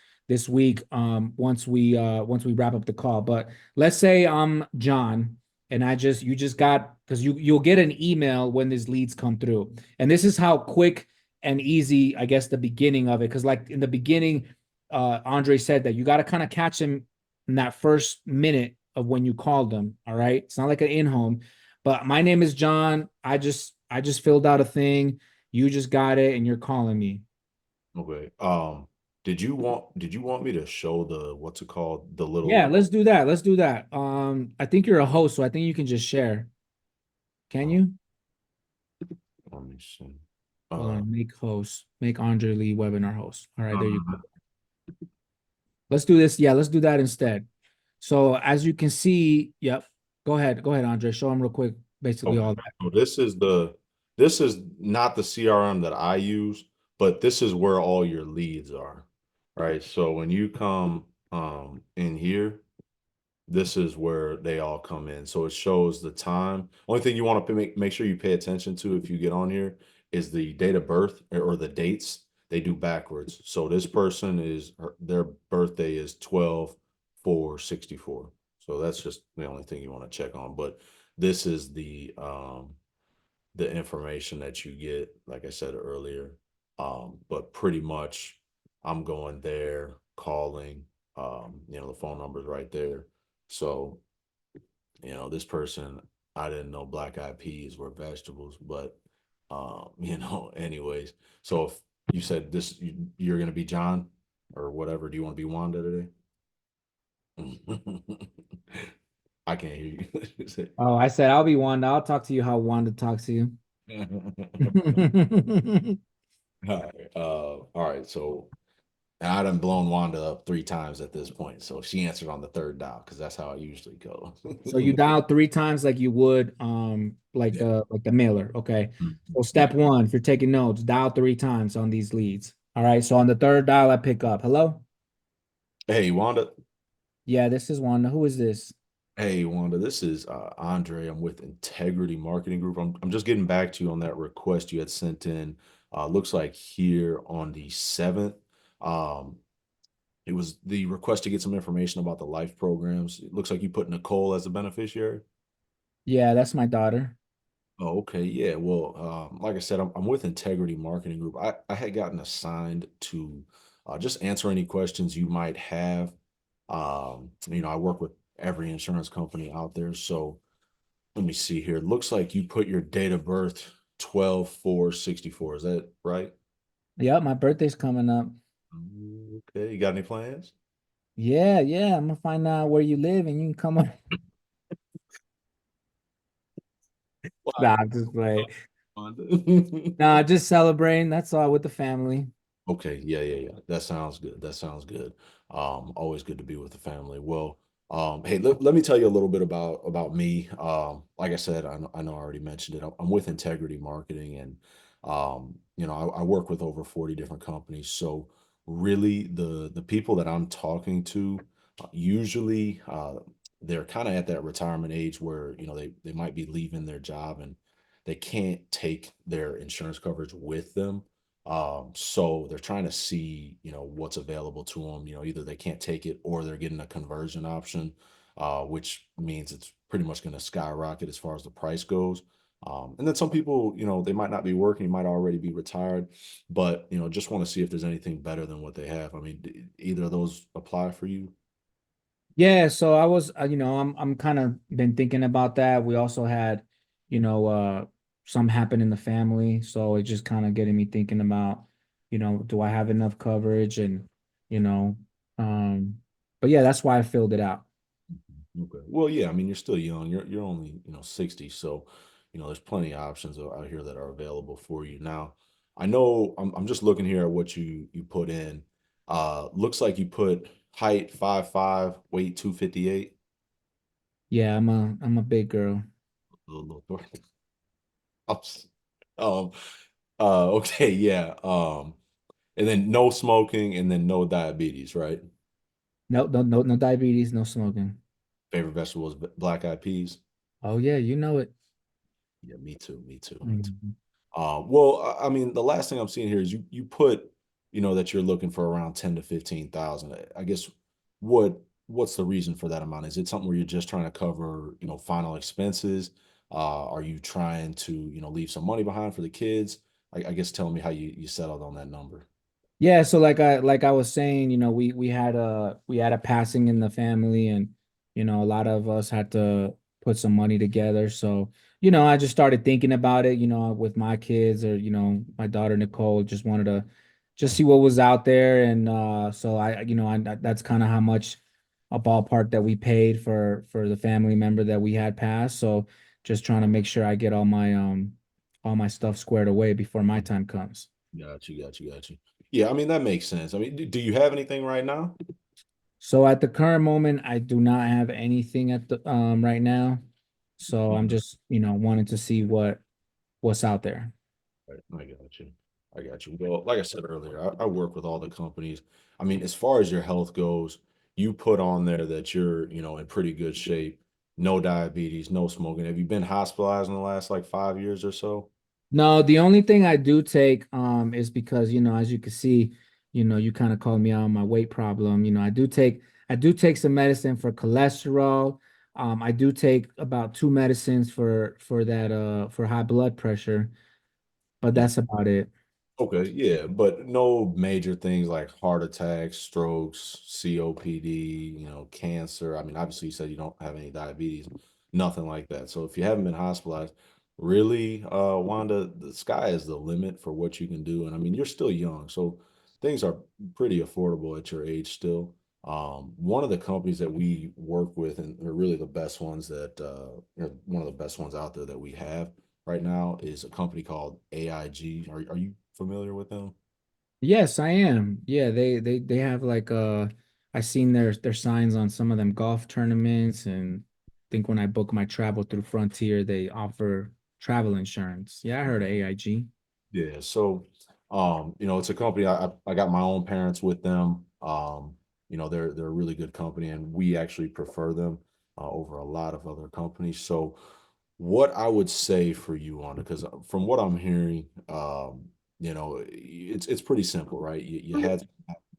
week once we wrap up the call. But let's say I'm John and you just got, because you'll get an email when these leads come through. And this is how quick and easy, I guess, the beginning of it. Because like in the beginning, Andre said that you got to kind of catch him in that first minute of when you called them. All right. It's not like an in-home. But my name is John. I just filled out a thing. You just got it and you're calling me. Okay. Did you want me to show the what's it called? The Yeah, little let's do that. Let's do that. I think you're a host, so I think you can just share. Can uh, you? let me see. Hold Uh on, make host, make Andre Lee webinar host. All right, no, there you no, go. no. Let's do this. Yeah, let's do that instead. So as you can see, yep. Go ahead, Andre. Show him real quick, basically Okay. all that. So this is not the CRM that I use, but this is where all your leads are. Right. So when you come in here, this is where they all come in. So it shows the time. Only thing you want to make sure you pay attention to if you get on here is the date of birth or the dates. They do backwards. So this person their birthday is 12/4/64. So that's just the only thing you want to check on. But this is the information that you get, like I said earlier. But pretty much I'm going there, calling, the phone number's right there. So, this person, I didn't know black eyed peas were vegetables, but anyways. So if you said you're gonna be John or whatever, do you want to be Wanda today? I can't hear you. Oh, I said I'll be Wanda. I'll talk to you how Wanda talks to you. All right. So, and I done blown Wanda up 3 times at this point. So she answered on the third dial because that's how I usually go. So you dial 3 times like you would like Yeah. the mailer. Okay. Mhm. So step one, if you're taking notes, dial 3 times on these leads. All right. So on the third dial, I pick up. Hello? Hey, Wanda. Yeah, this is Wanda. Who is this? Hey, Wanda. This is Andre. I'm with Integrity Marketing Group. I'm just getting back to you on that request you had sent in. Looks like here on the 7th. Um, it was the request to get some information about the life programs. It looks like you put Nicole as a beneficiary. Yeah, that's my daughter. Oh, okay. Yeah. Well, like I said, I'm with Integrity Marketing Group. I had gotten assigned to just answer any questions you might have. I work with every insurance company out there. So let me see here. It looks like you put your date of birth 12/4/64. Is that right? Yep, my birthday's coming up. Okay. You got any plans? Yeah, yeah. I'm gonna find out where you live and you can come on. Nah, I'm just playing. Nah, just celebrating. That's all with the family. Okay, yeah, yeah, yeah. That sounds good. That sounds good. Always good to be with the family. Well, hey, let me tell you a little bit about me. Like I said, I know I already mentioned it. I'm with Integrity Marketing, and I work with over 40 different companies. So really, the people that I'm talking to, usually, they're kind of at that retirement age where they might be leaving their job and they can't take their insurance coverage with them, so they're trying to see, what's available to them. Either they can't take it or they're getting a conversion option, which means it's pretty much going to skyrocket as far as the price goes. And then some people, they might not be working, might already be retired, but just want to see if there's anything better than what they have. I mean, either of those apply for you? Yeah, so I was, I'm kind of been thinking about that. We also had, you know, some happen in the family, so it just kind of getting me thinking about, do I have enough coverage and, you know, um, but yeah, that's why I filled it out. Okay. Well, yeah, I mean, you're still young. You're only, 60, so there's plenty of options out here that are available for you. Now, I know I'm just looking here at what you put in. Looks like you put height 5'5", weight 258. Yeah, I'm a big girl. Little ups. Um, okay, yeah. And then no smoking and then no diabetes, right? No, no, no, no diabetes, no smoking. Favorite vegetables, black eyed peas. Oh yeah, you know it. Yeah, me too, me too, me too. Mhm. Well, I mean, the last thing I'm seeing here is you put, that you're looking for around 10 to 15,000. I guess what's the reason for that amount? Is it something where you're just trying to cover, final expenses? Are you trying to, leave some money behind for the kids? I guess tell me how you settled on that number. Yeah, so like I was saying, we had a passing in the family, and a lot of us had to put some money together. So, I just started thinking about it, with my kids, or my daughter Nicole just wanted to just see what was out there. And so that's kind of how much a ballpark that we paid for the family member that we had passed. So just trying to make sure I get all my stuff squared away before my time comes. Got you, got you, got you. Yeah, I mean that makes sense. I mean, do you have anything right now? So at the current moment, I do not have anything at the right now. So I'm just, wanting to see what's out there. Right, I got you. I got you. Well, like I said earlier, I work with all the companies. I mean, as far as your health goes, you put on there that you're, in pretty good shape, no diabetes, no smoking. Have you been hospitalized in the last like 5 years or so? No, the only thing I do take is because, as you can see, you kind of called me out on my weight problem. I do take some medicine for cholesterol. I do take about two medicines for that for high blood pressure, but that's about it. Okay, yeah, but no major things like heart attacks, strokes, COPD, cancer. I mean, obviously you said you don't have any diabetes, nothing like that. So if you haven't been hospitalized, really, Wanda, the sky is the limit for what you can do. And I mean, you're still young, so things are pretty affordable at your age still. One of the companies that we work with, and they're really the best ones that, one of the best ones out there that we have right now is a company called AIG. Are you familiar with them? Yes, I am. Yeah, they have like I seen their signs on some of them golf tournaments, and I think when I book my travel through Frontier, they offer travel insurance. Yeah, I heard of AIG. Yeah. So, it's a company. I got my own parents with them. They're a really good company, and we actually prefer them over a lot of other companies. So, what I would say for you on it, because from what I'm hearing, it's pretty simple, right? You had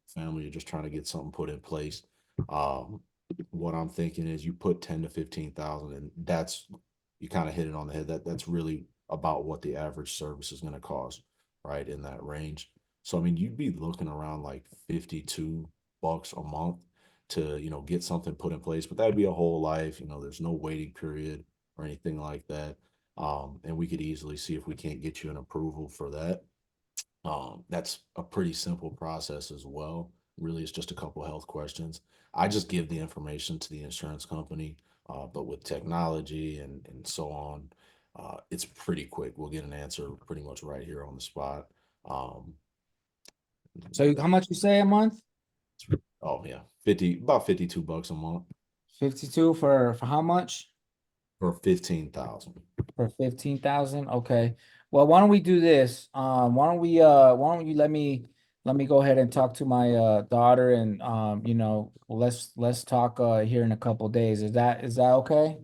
family, you're just trying to get something put in place. Um, what I'm thinking is you put 10 to 15,000, and that's you kind of hit it on the head. That's really about what the average service is going to cost, right? In that range. So I mean, you'd be looking around like $52 a month to, get something put in place, but that'd be a whole life. There's no waiting period or anything like that. And we could easily see if we can't get you an approval for that. That's a pretty simple process as well. Really, it's just a couple health questions. I just give the information to the insurance company, but with technology and so on, it's pretty quick. We'll get an answer pretty much right here on the spot. Um, So how much you say a month? oh yeah, 50 about 52 bucks a month 52 for how much? for 15,000. For 15,000. Okay. Well, why don't we do this? Why don't you let me go ahead and talk to my daughter and let's talk here in a couple days. Is that okay?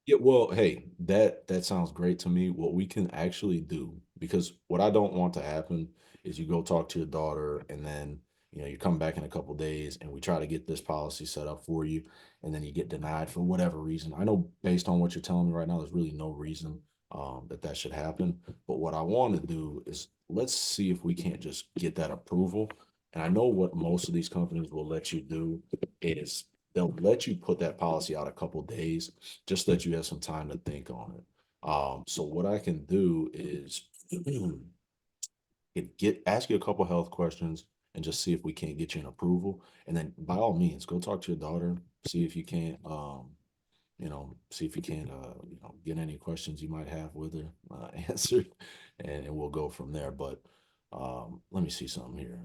Yeah, well, hey, that sounds great to me. What we can actually do, because what I don't want to happen is you go talk to your daughter and then you come back in a couple days and we try to get this policy set up for you and then you get denied for whatever reason. I know based on what you're telling me right now, there's really no reason that should happen. But what I want to do is let's see if we can't just get that approval. And I know what most of these companies will let you do is they'll let you put that policy out a couple days just that you have some time to think on it. So what I can do is get ask you a couple health questions and just see if we can't get you an approval. And then by all means, go talk to your daughter, see if you can't see if you can get any questions you might have with her answered, and we'll go from there. But let me see something here.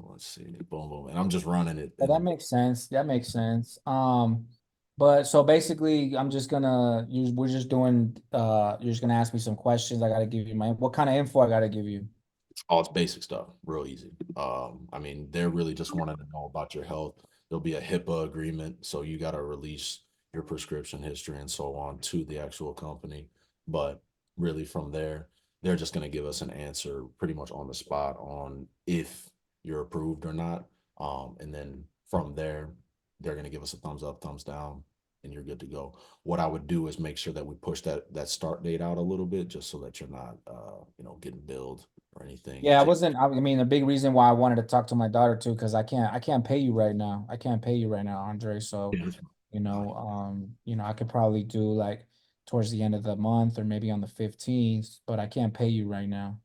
Let's see. Boom, boom. And I'm just running it. Yeah, that And makes sense. That makes sense. But so basically I'm just gonna use we're just doing you're just gonna ask me some questions. I gotta give you my what kind of info I gotta give you. oh, it's basic stuff, real easy. I mean, they're really just wanting to know about your health. There'll be a HIPAA agreement, so you got to release your prescription history and so on to the actual company. But really, from there, they're just going to give us an answer pretty much on the spot on if you're approved or not. And then from there, they're going to give us a thumbs up, thumbs down, and you're good to go. What I would do is make sure that we push that start date out a little bit, just so that you're not, getting billed or anything. Yeah, I wasn't. I mean, the big reason why I wanted to talk to my daughter too, because I can't pay you right now. I can't pay you right now, Andre. So, Yeah, that's I could probably do like towards the end of the month or maybe on the 15th, but I can't pay you right now.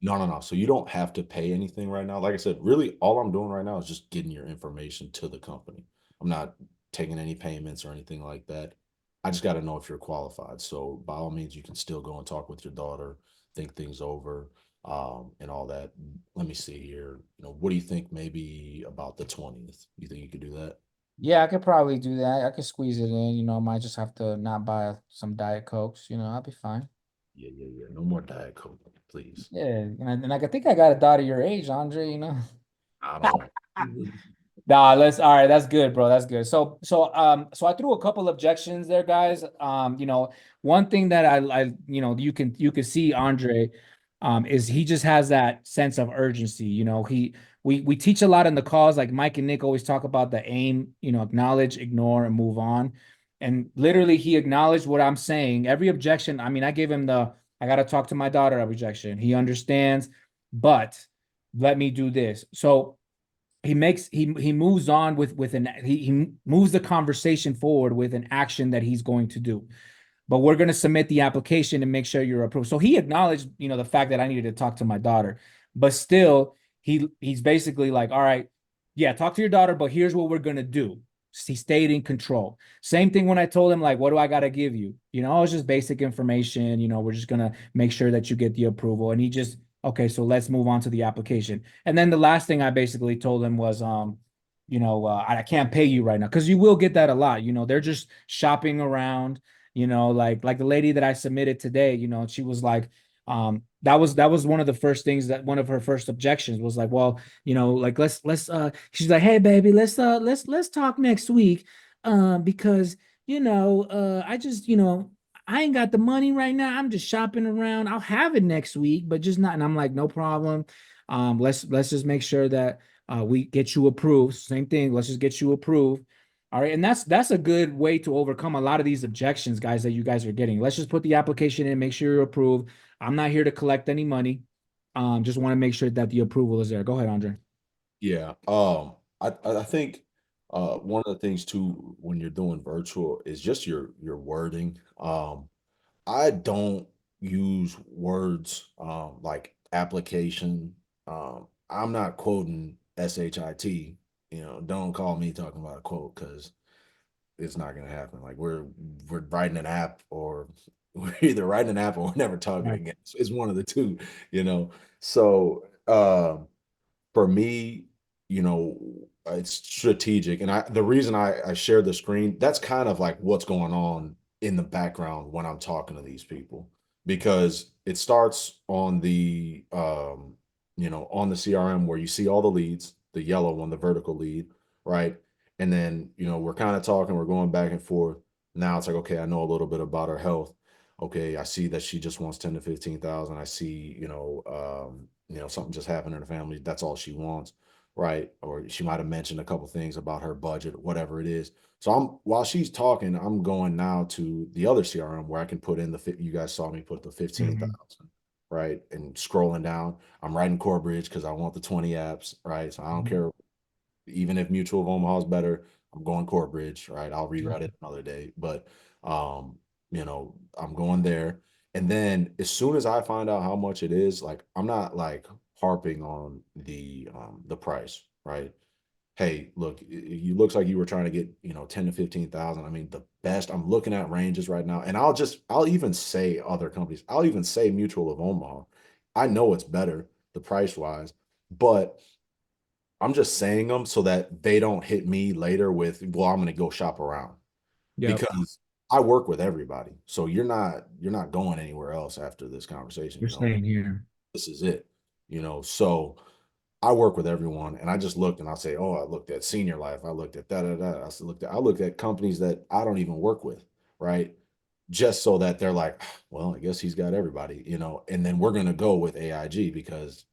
no, no, no. So you don't have to pay anything right now. Like I said, really all I'm doing right now is just getting your information to the company. I'm not taking any payments or anything like that. I just got to know if you're qualified. So by all means, you can still go and talk with your daughter, think things over, and all that. Let me see here. What do you think maybe about the 20th? You think you could do that? Yeah, I could probably do that. I could squeeze it in. I might just have to not buy some Diet Cokes. I'll be fine. Yeah, yeah, yeah. No more Diet Coke, please. Yeah, and I think I got a daughter your age, Andre. I don't. Nah, all right, that's good, bro. That's good. So I threw a couple objections there, guys. One thing that you can see Andre, is he just has that sense of urgency. We teach a lot in the calls, like Mike and Nick always talk about the aim, acknowledge, ignore, and move on. And literally he acknowledged what I'm saying. Every objection, I mean, I gave him I gotta talk to my daughter objection. He understands, but let me do this. So he moves on with he moves the conversation forward with an action that he's going to do, but we're going to submit the application and make sure you're approved. So he acknowledged the fact that I needed to talk to my daughter, but still he's basically like, all right, yeah, talk to your daughter, but here's what we're going to do. He stayed in control. Same thing when I told him, like, what do I got to give you? It's just basic information. We're just going to make sure that you get the approval. And he just, okay, so let's move on to the application. And then the last thing I basically told him was, I can't pay you right now, because you will get that a lot. They're just shopping around. Like the lady that I submitted today. She was like, that was one of the first things, that one of her first objections was like, well, like let's she's like, hey baby, let's talk next week, because I just I ain't got the money right now. I'm just shopping around. I'll have it next week, but just not. And I'm like, no problem. Let's just make sure that we get you approved. Same thing. Let's just get you approved. All right. And that's a good way to overcome a lot of these objections, guys, that you guys are getting. Let's just put the application in, make sure you're approved. I'm not here to collect any money. Just want to make sure that the approval is there. Go ahead, Andre. Yeah. I think one of the things too when you're doing virtual is just your wording. I don't use words like application. I'm not quoting SHIT don't call me talking about a quote because it's not gonna happen. Like we're writing an app or we're either writing an app or we're never talking Right. again. It's one of the two, you know. So for me, it's strategic. And the reason I share the screen, that's kind of like what's going on in the background when I'm talking to these people, because it starts on on the CRM where you see all the leads, the yellow one, the vertical lead, right? And then, we're kind of talking, we're going back and forth. Now it's like, okay, I know a little bit about her health. Okay, I see that she just wants 10 to 15,000. I see, something just happened in her family. That's all she wants, right? Or she might have mentioned a couple things about her budget, whatever it is. So while she's talking, I'm going now to the other CRM where I can put in you guys saw me put the Mhm. 15,000, right? And scrolling down, I'm writing Corebridge because I want the 20 apps, right? So I don't Mhm. care, even if Mutual of Omaha is better, I'm going Corebridge, right? I'll rewrite Mhm. it another day, but I'm going there. And then as soon as I find out how much it is, like I'm not like harping on the price, right? Hey, look, you looks like you were trying to get, 10 to 15,000. I mean, the best I'm looking at ranges right now. And I'll even say other companies. I'll even say Mutual of Omaha. I know it's better, the price wise, but I'm just saying them so that they don't hit me later with, well, I'm going to go shop around, Yep. because I work with everybody. So you're not going anywhere else after this conversation, You're staying here. this is it, so I work with everyone, and I just looked and I'll say, oh, I looked at Senior Life. I looked at da da da. I looked at companies that I don't even work with, right? Just so that they're like, well, I guess he's got everybody, and then we're gonna go with AIG because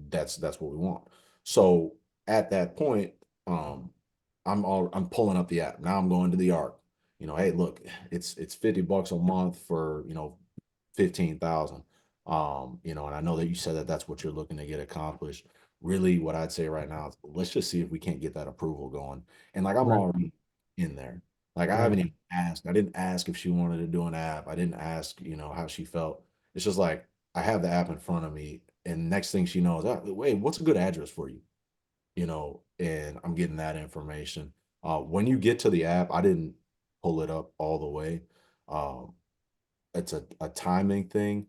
that's what we want. So at that point, um, I'm pulling up the app. Now I'm going to the ARC. Hey, look, it's $50 a month for 15,000. And I know that you said that that's what you're looking to get accomplished. Really, what I'd say right now is let's just see if we can't get that approval going. And like I'm Right. already in there. Like I Right. haven't even asked. I didn't ask if she wanted to do an app. I didn't ask, how she felt. It's just like I have the app in front of me, and next thing she knows, wait, what's a good address for you? And I'm getting that information. When you get to the app, I didn't pull it up all the way. Um, it's a timing thing.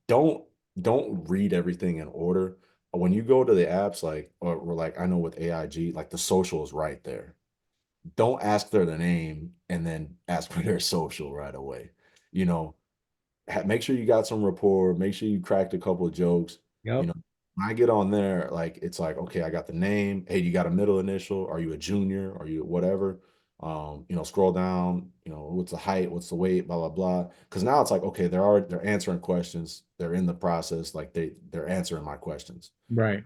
Don't don't read everything in order. When you go to the apps, like or like I know with AIG, like the social is right there. Don't ask their the name and then ask for their social right away. You know, make sure you got some rapport, make sure you cracked a couple of jokes. You Yep. know, when I get on there, like it's like, okay, I got the name. Hey, you got a middle initial? Are you a junior? Are you whatever? Scroll down, what's the height, what's the weight, blah, blah, blah. Cause now it's like, okay, they're answering questions, they're in the process, like they're answering my questions. Right.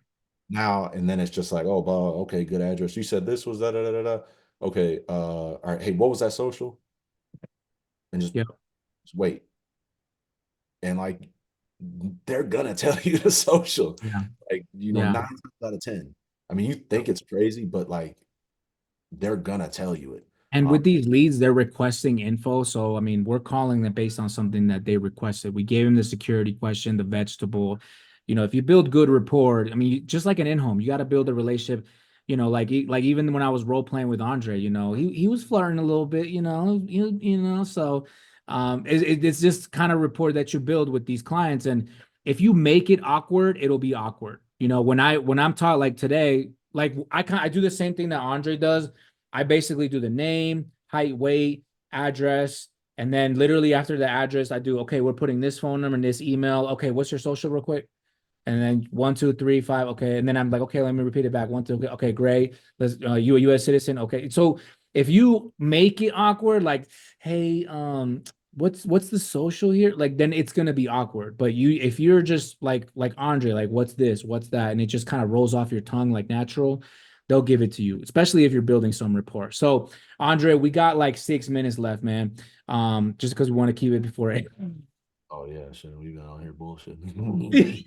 Now and then it's just like, oh, blah, okay, good address. You said this was da da da da da. Okay, all right, hey, what was that social? And Yep. just wait. And like they're gonna tell you the social, Yeah. like, Yeah. 9 times out of 10. I mean, you think it's crazy, but like they're gonna tell you it. And Um, with these leads, they're requesting info. So, I mean, we're calling them based on something that they requested. We gave them the security question, the vegetable. If you build good rapport, I mean, just like an in-home, you got to build a relationship. Like even when I was role playing with Andre, he was flirting a little bit, So, it's just kind of rapport that you build with these clients, and if you make it awkward, it'll be awkward. When I'm taught like today, like I do the same thing that Andre does. I basically do the name, height, weight, address, and then literally after the address, I do, okay, we're putting this phone number and this email. Okay, what's your social real quick? And then 1, 2, 3, 5. Okay. And then I'm like, okay, let me repeat it back. 1, 2. Okay, okay, great. You a US citizen. Okay. So if you make it awkward, like, hey, what's the social here? Like, then it's gonna be awkward. But if you're just like Andre, like, what's this? What's that? And it just kind of rolls off your tongue like natural, they'll give it to you, especially if you're building some rapport. So, Andre, we got like 6 minutes left, man. Just because we want to keep it before it. oh yeah, shit, we've been on here bullshitting.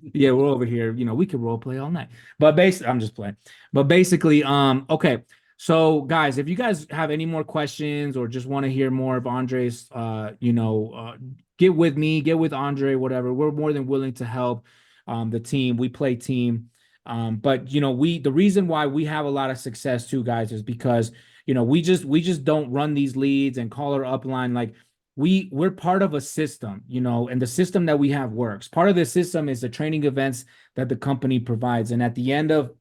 Yeah, we're over here. We could role play all night. But basically, I'm just playing. But basically, okay. So, guys, if you guys have any more questions or just want to hear more of Andre's, get with me, get with Andre, whatever. We're more than willing to help the team. We play team. But the reason why we have a lot of success too, guys, is because we just don't run these leads and call our upline. Like we're part of a system, and the system that we have works. Part of the system is the training events that the company provides. And at the end of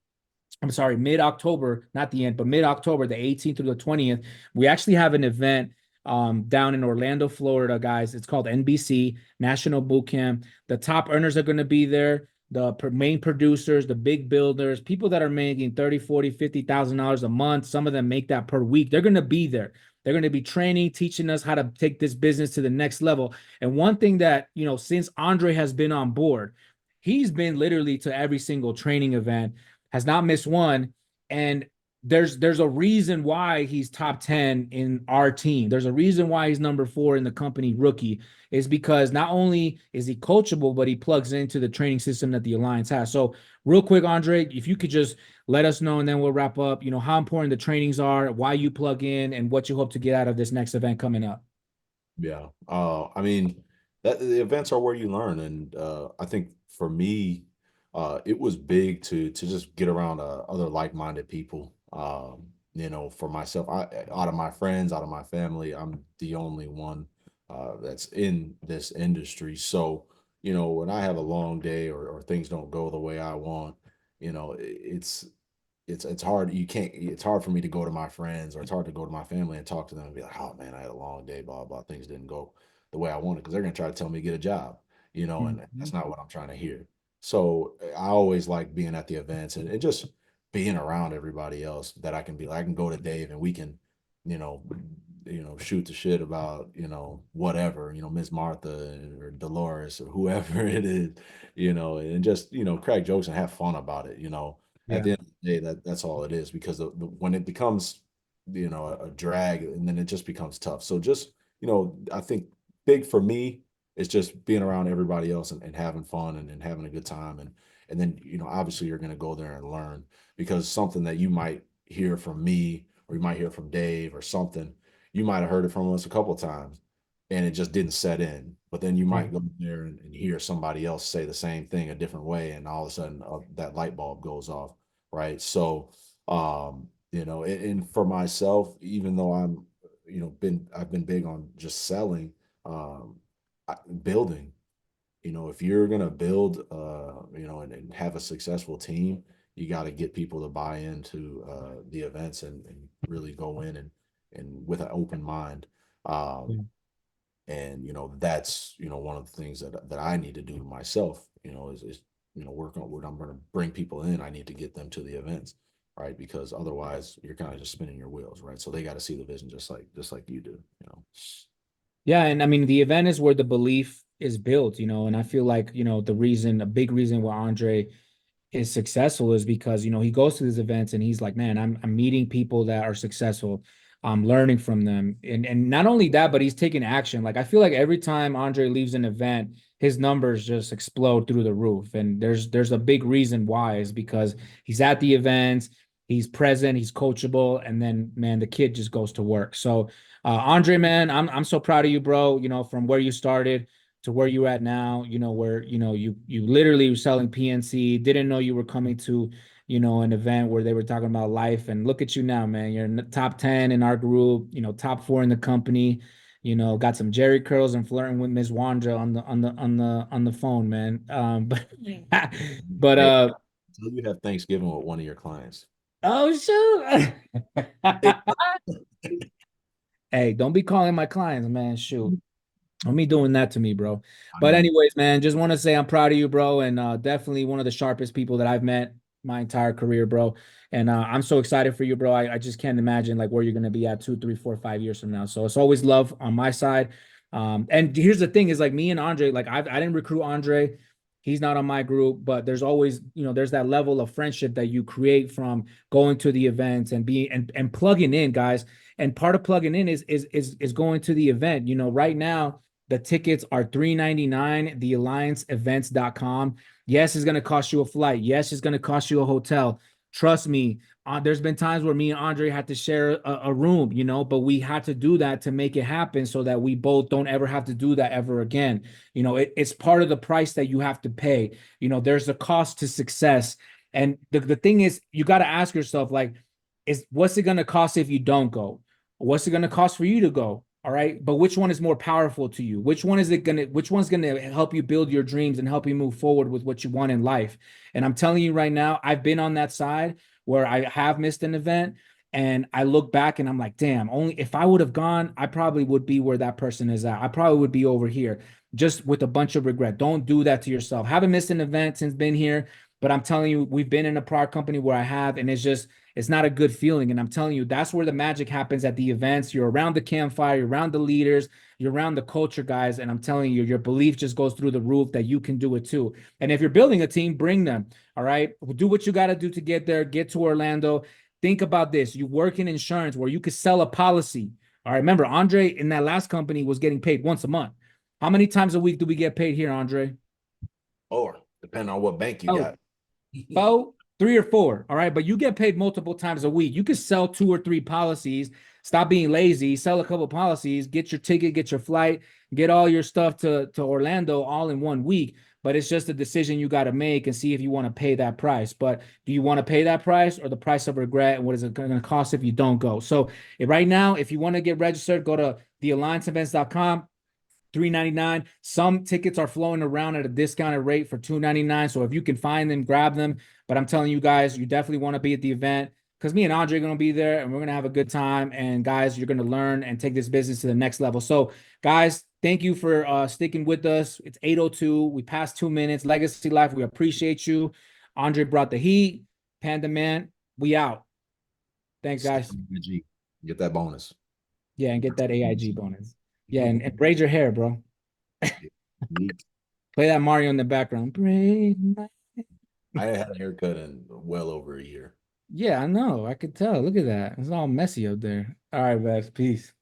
I'm sorry, mid-October, not the end, but mid-October, the 18th through the 20th, we actually have an event down in Orlando, Florida, guys. It's called NBC National Boot Camp. The top earners are going to be there. The main producers, the big builders, people that are making 30, 40, $50,000 a month. Some of them make that per week. They're going to be there. They're going to be training, teaching us how to take this business to the next level. And one thing that, since Andre has been on board, he's been literally to every single training event, has not missed one. And there's a reason why he's top 10 in our team. There's a reason why he's number 4 in the company rookie, is because not only is he coachable, but he plugs into the training system that the Alliance has. So real quick, Andre, if you could just let us know, and then we'll wrap up, how important the trainings are, why you plug in, and what you hope to get out of this next event coming up. Yeah. I mean, that the events are where you learn. And I think for me, it was big to just get around other like-minded people. For myself, out of my friends, out of my family, I'm the only one that's in this industry. So, when I have a long day or things don't go the way I want, it's hard. It's hard for me to go to my friends, or it's hard to go to my family and talk to them and be like, oh man, I had a long day, blah blah, things didn't go the way I wanted, because they're going to try to tell me to get a job, and that's Mhm. not what I'm trying to hear. So I always like being at the events, and just being around everybody else, that I can be like, I can go to Dave and we can, you know shoot the shit about, whatever, Miss Martha or Dolores or whoever it is, and just, crack jokes and have fun about it. At Yeah. the end of the day, that's all it is, because when it becomes, a drag, and then it just becomes tough. So just, I think big for me is just being around everybody else, and having fun, and having a good time. And then, obviously you're going to go there and learn, because something that you might hear from me, or you might hear from Dave or something, you might have heard it from us a couple of times and it just didn't set in. But then you Yeah. might go there and hear somebody else say the same thing a different way, and all of a sudden that light bulb goes off, right? So, and for myself, even though I've been big on just selling, um, building. If you're gonna build, and have a successful team, you got to get people to buy into the events, and really go in and with an open mind. Um, Yeah. and that's one of the things that I need to do myself, is work on what I'm going to bring people in. I need to get them to the events, right? Because otherwise you're kind of just spinning your wheels, right? So they got to see the vision, just like you do. Yeah, and I mean the event is where the belief is built, and I feel like, a big reason why Andre is successful is because, he goes to these events and he's like, man, I'm meeting people that are successful. I'm learning from them. And not only that, but he's taking action. Like I feel like every time Andre leaves an event, his numbers just explode through the roof. And there's a big reason why, is because he's at the events, he's present, he's coachable, and then man, the kid just goes to work. So Andre, man, I'm so proud of you, bro. From where you started to where you're at now, where you literally were selling PNC, didn't know you were coming to, an event where they were talking about life, and look at you now, man. You're in the top 10 in our group, top 4 in the company, got some Jerry curls and flirting with Ms. Wandra on the phone, man. But but Hey, so you have Thanksgiving with one of your clients. oh shoot. Hey, don't be calling my clients, man. Shoot. Don't be doing that to me, bro. I But know you. anyways, man, just want to say I'm proud of you, bro, and definitely one of the sharpest people that I've met my entire career, bro. And I'm so excited for you, bro. I just can't imagine like where you're gonna be at 2, 3, 4, 5 years from now. So it's always love on my side. And here's the thing: is like me and Andre, like I didn't recruit Andre. He's not on my group, but there's always, there's that level of friendship that you create from going to the events and being and plugging in, guys. And part of plugging in is going to the event. Right now the tickets are $3.99, theallianceevents.com. Yes, it's going to cost you a flight. Yes, it's going to cost you a hotel. Trust me, there's been times where me and Andre had to share a room, but we had to do that to make it happen so that we both don't ever have to do that ever again. It's part of the price that you have to pay. There's a cost to success. And the thing is, you got to ask yourself, like, what's it going to cost if you don't go? What's it going to cost for you to go? All right. But which one is more powerful to you? Which one's going to help you build your dreams and help you move forward with what you want in life? And I'm telling you right now, I've been on that side where I have missed an event, and I look back and I'm like, damn, only if I would have gone, I probably would be where that person is at. I probably would be over here just with a bunch of regret. Don't do that to yourself. Haven't missed an event since been here, but I'm telling you, we've been in a prior company where I have, and it's not a good feeling. And I'm telling you, that's where the magic happens at the events. You're around the campfire, you're around the leaders, you're around the culture guys. And I'm telling you, your belief just goes through the roof that you can do it too. And if you're building a team, bring them. All right. Do what you got to do to get there, get to Orlando. Think about this. You work in insurance where you could sell a policy. All right. Remember, Andre in that last company was getting paid once a month. How many times a week do we get paid here, Andre? Or depending on what bank you Oh, got. 3 or 4. All right. But you get paid multiple times a week. You could sell 2 or 3 policies, stop being lazy, sell a couple policies, get your ticket, get your flight, get all your stuff to Orlando all in 1 week. But it's just a decision you got to make and see if you want to pay that price. But do you want to pay that price or the price of regret? And what is it going to cost if you don't go? So right now, if you want to get registered, go to theallianceevents.com. $3.99. Some tickets are flowing around at a discounted rate for $2.99. So if you can find them, grab them. But I'm telling you guys, you definitely want to be at the event because me and Andre are going to be there and we're going to have a good time. And guys, you're going to learn and take this business to the next level. So guys, thank you for sticking with us. It's 8:02. We passed 2 minutes. Legacy Life, we appreciate you. Andre brought the heat. Panda Man, we out. Thanks, guys. Get that bonus. Yeah, and get that AIG bonus. Yeah, and braid your hair, bro. Play that Mario in the background. Braid my... I had a haircut in well over a year. Yeah, I know. I could tell. Look at that. It's all messy up there. All right, guys. Peace.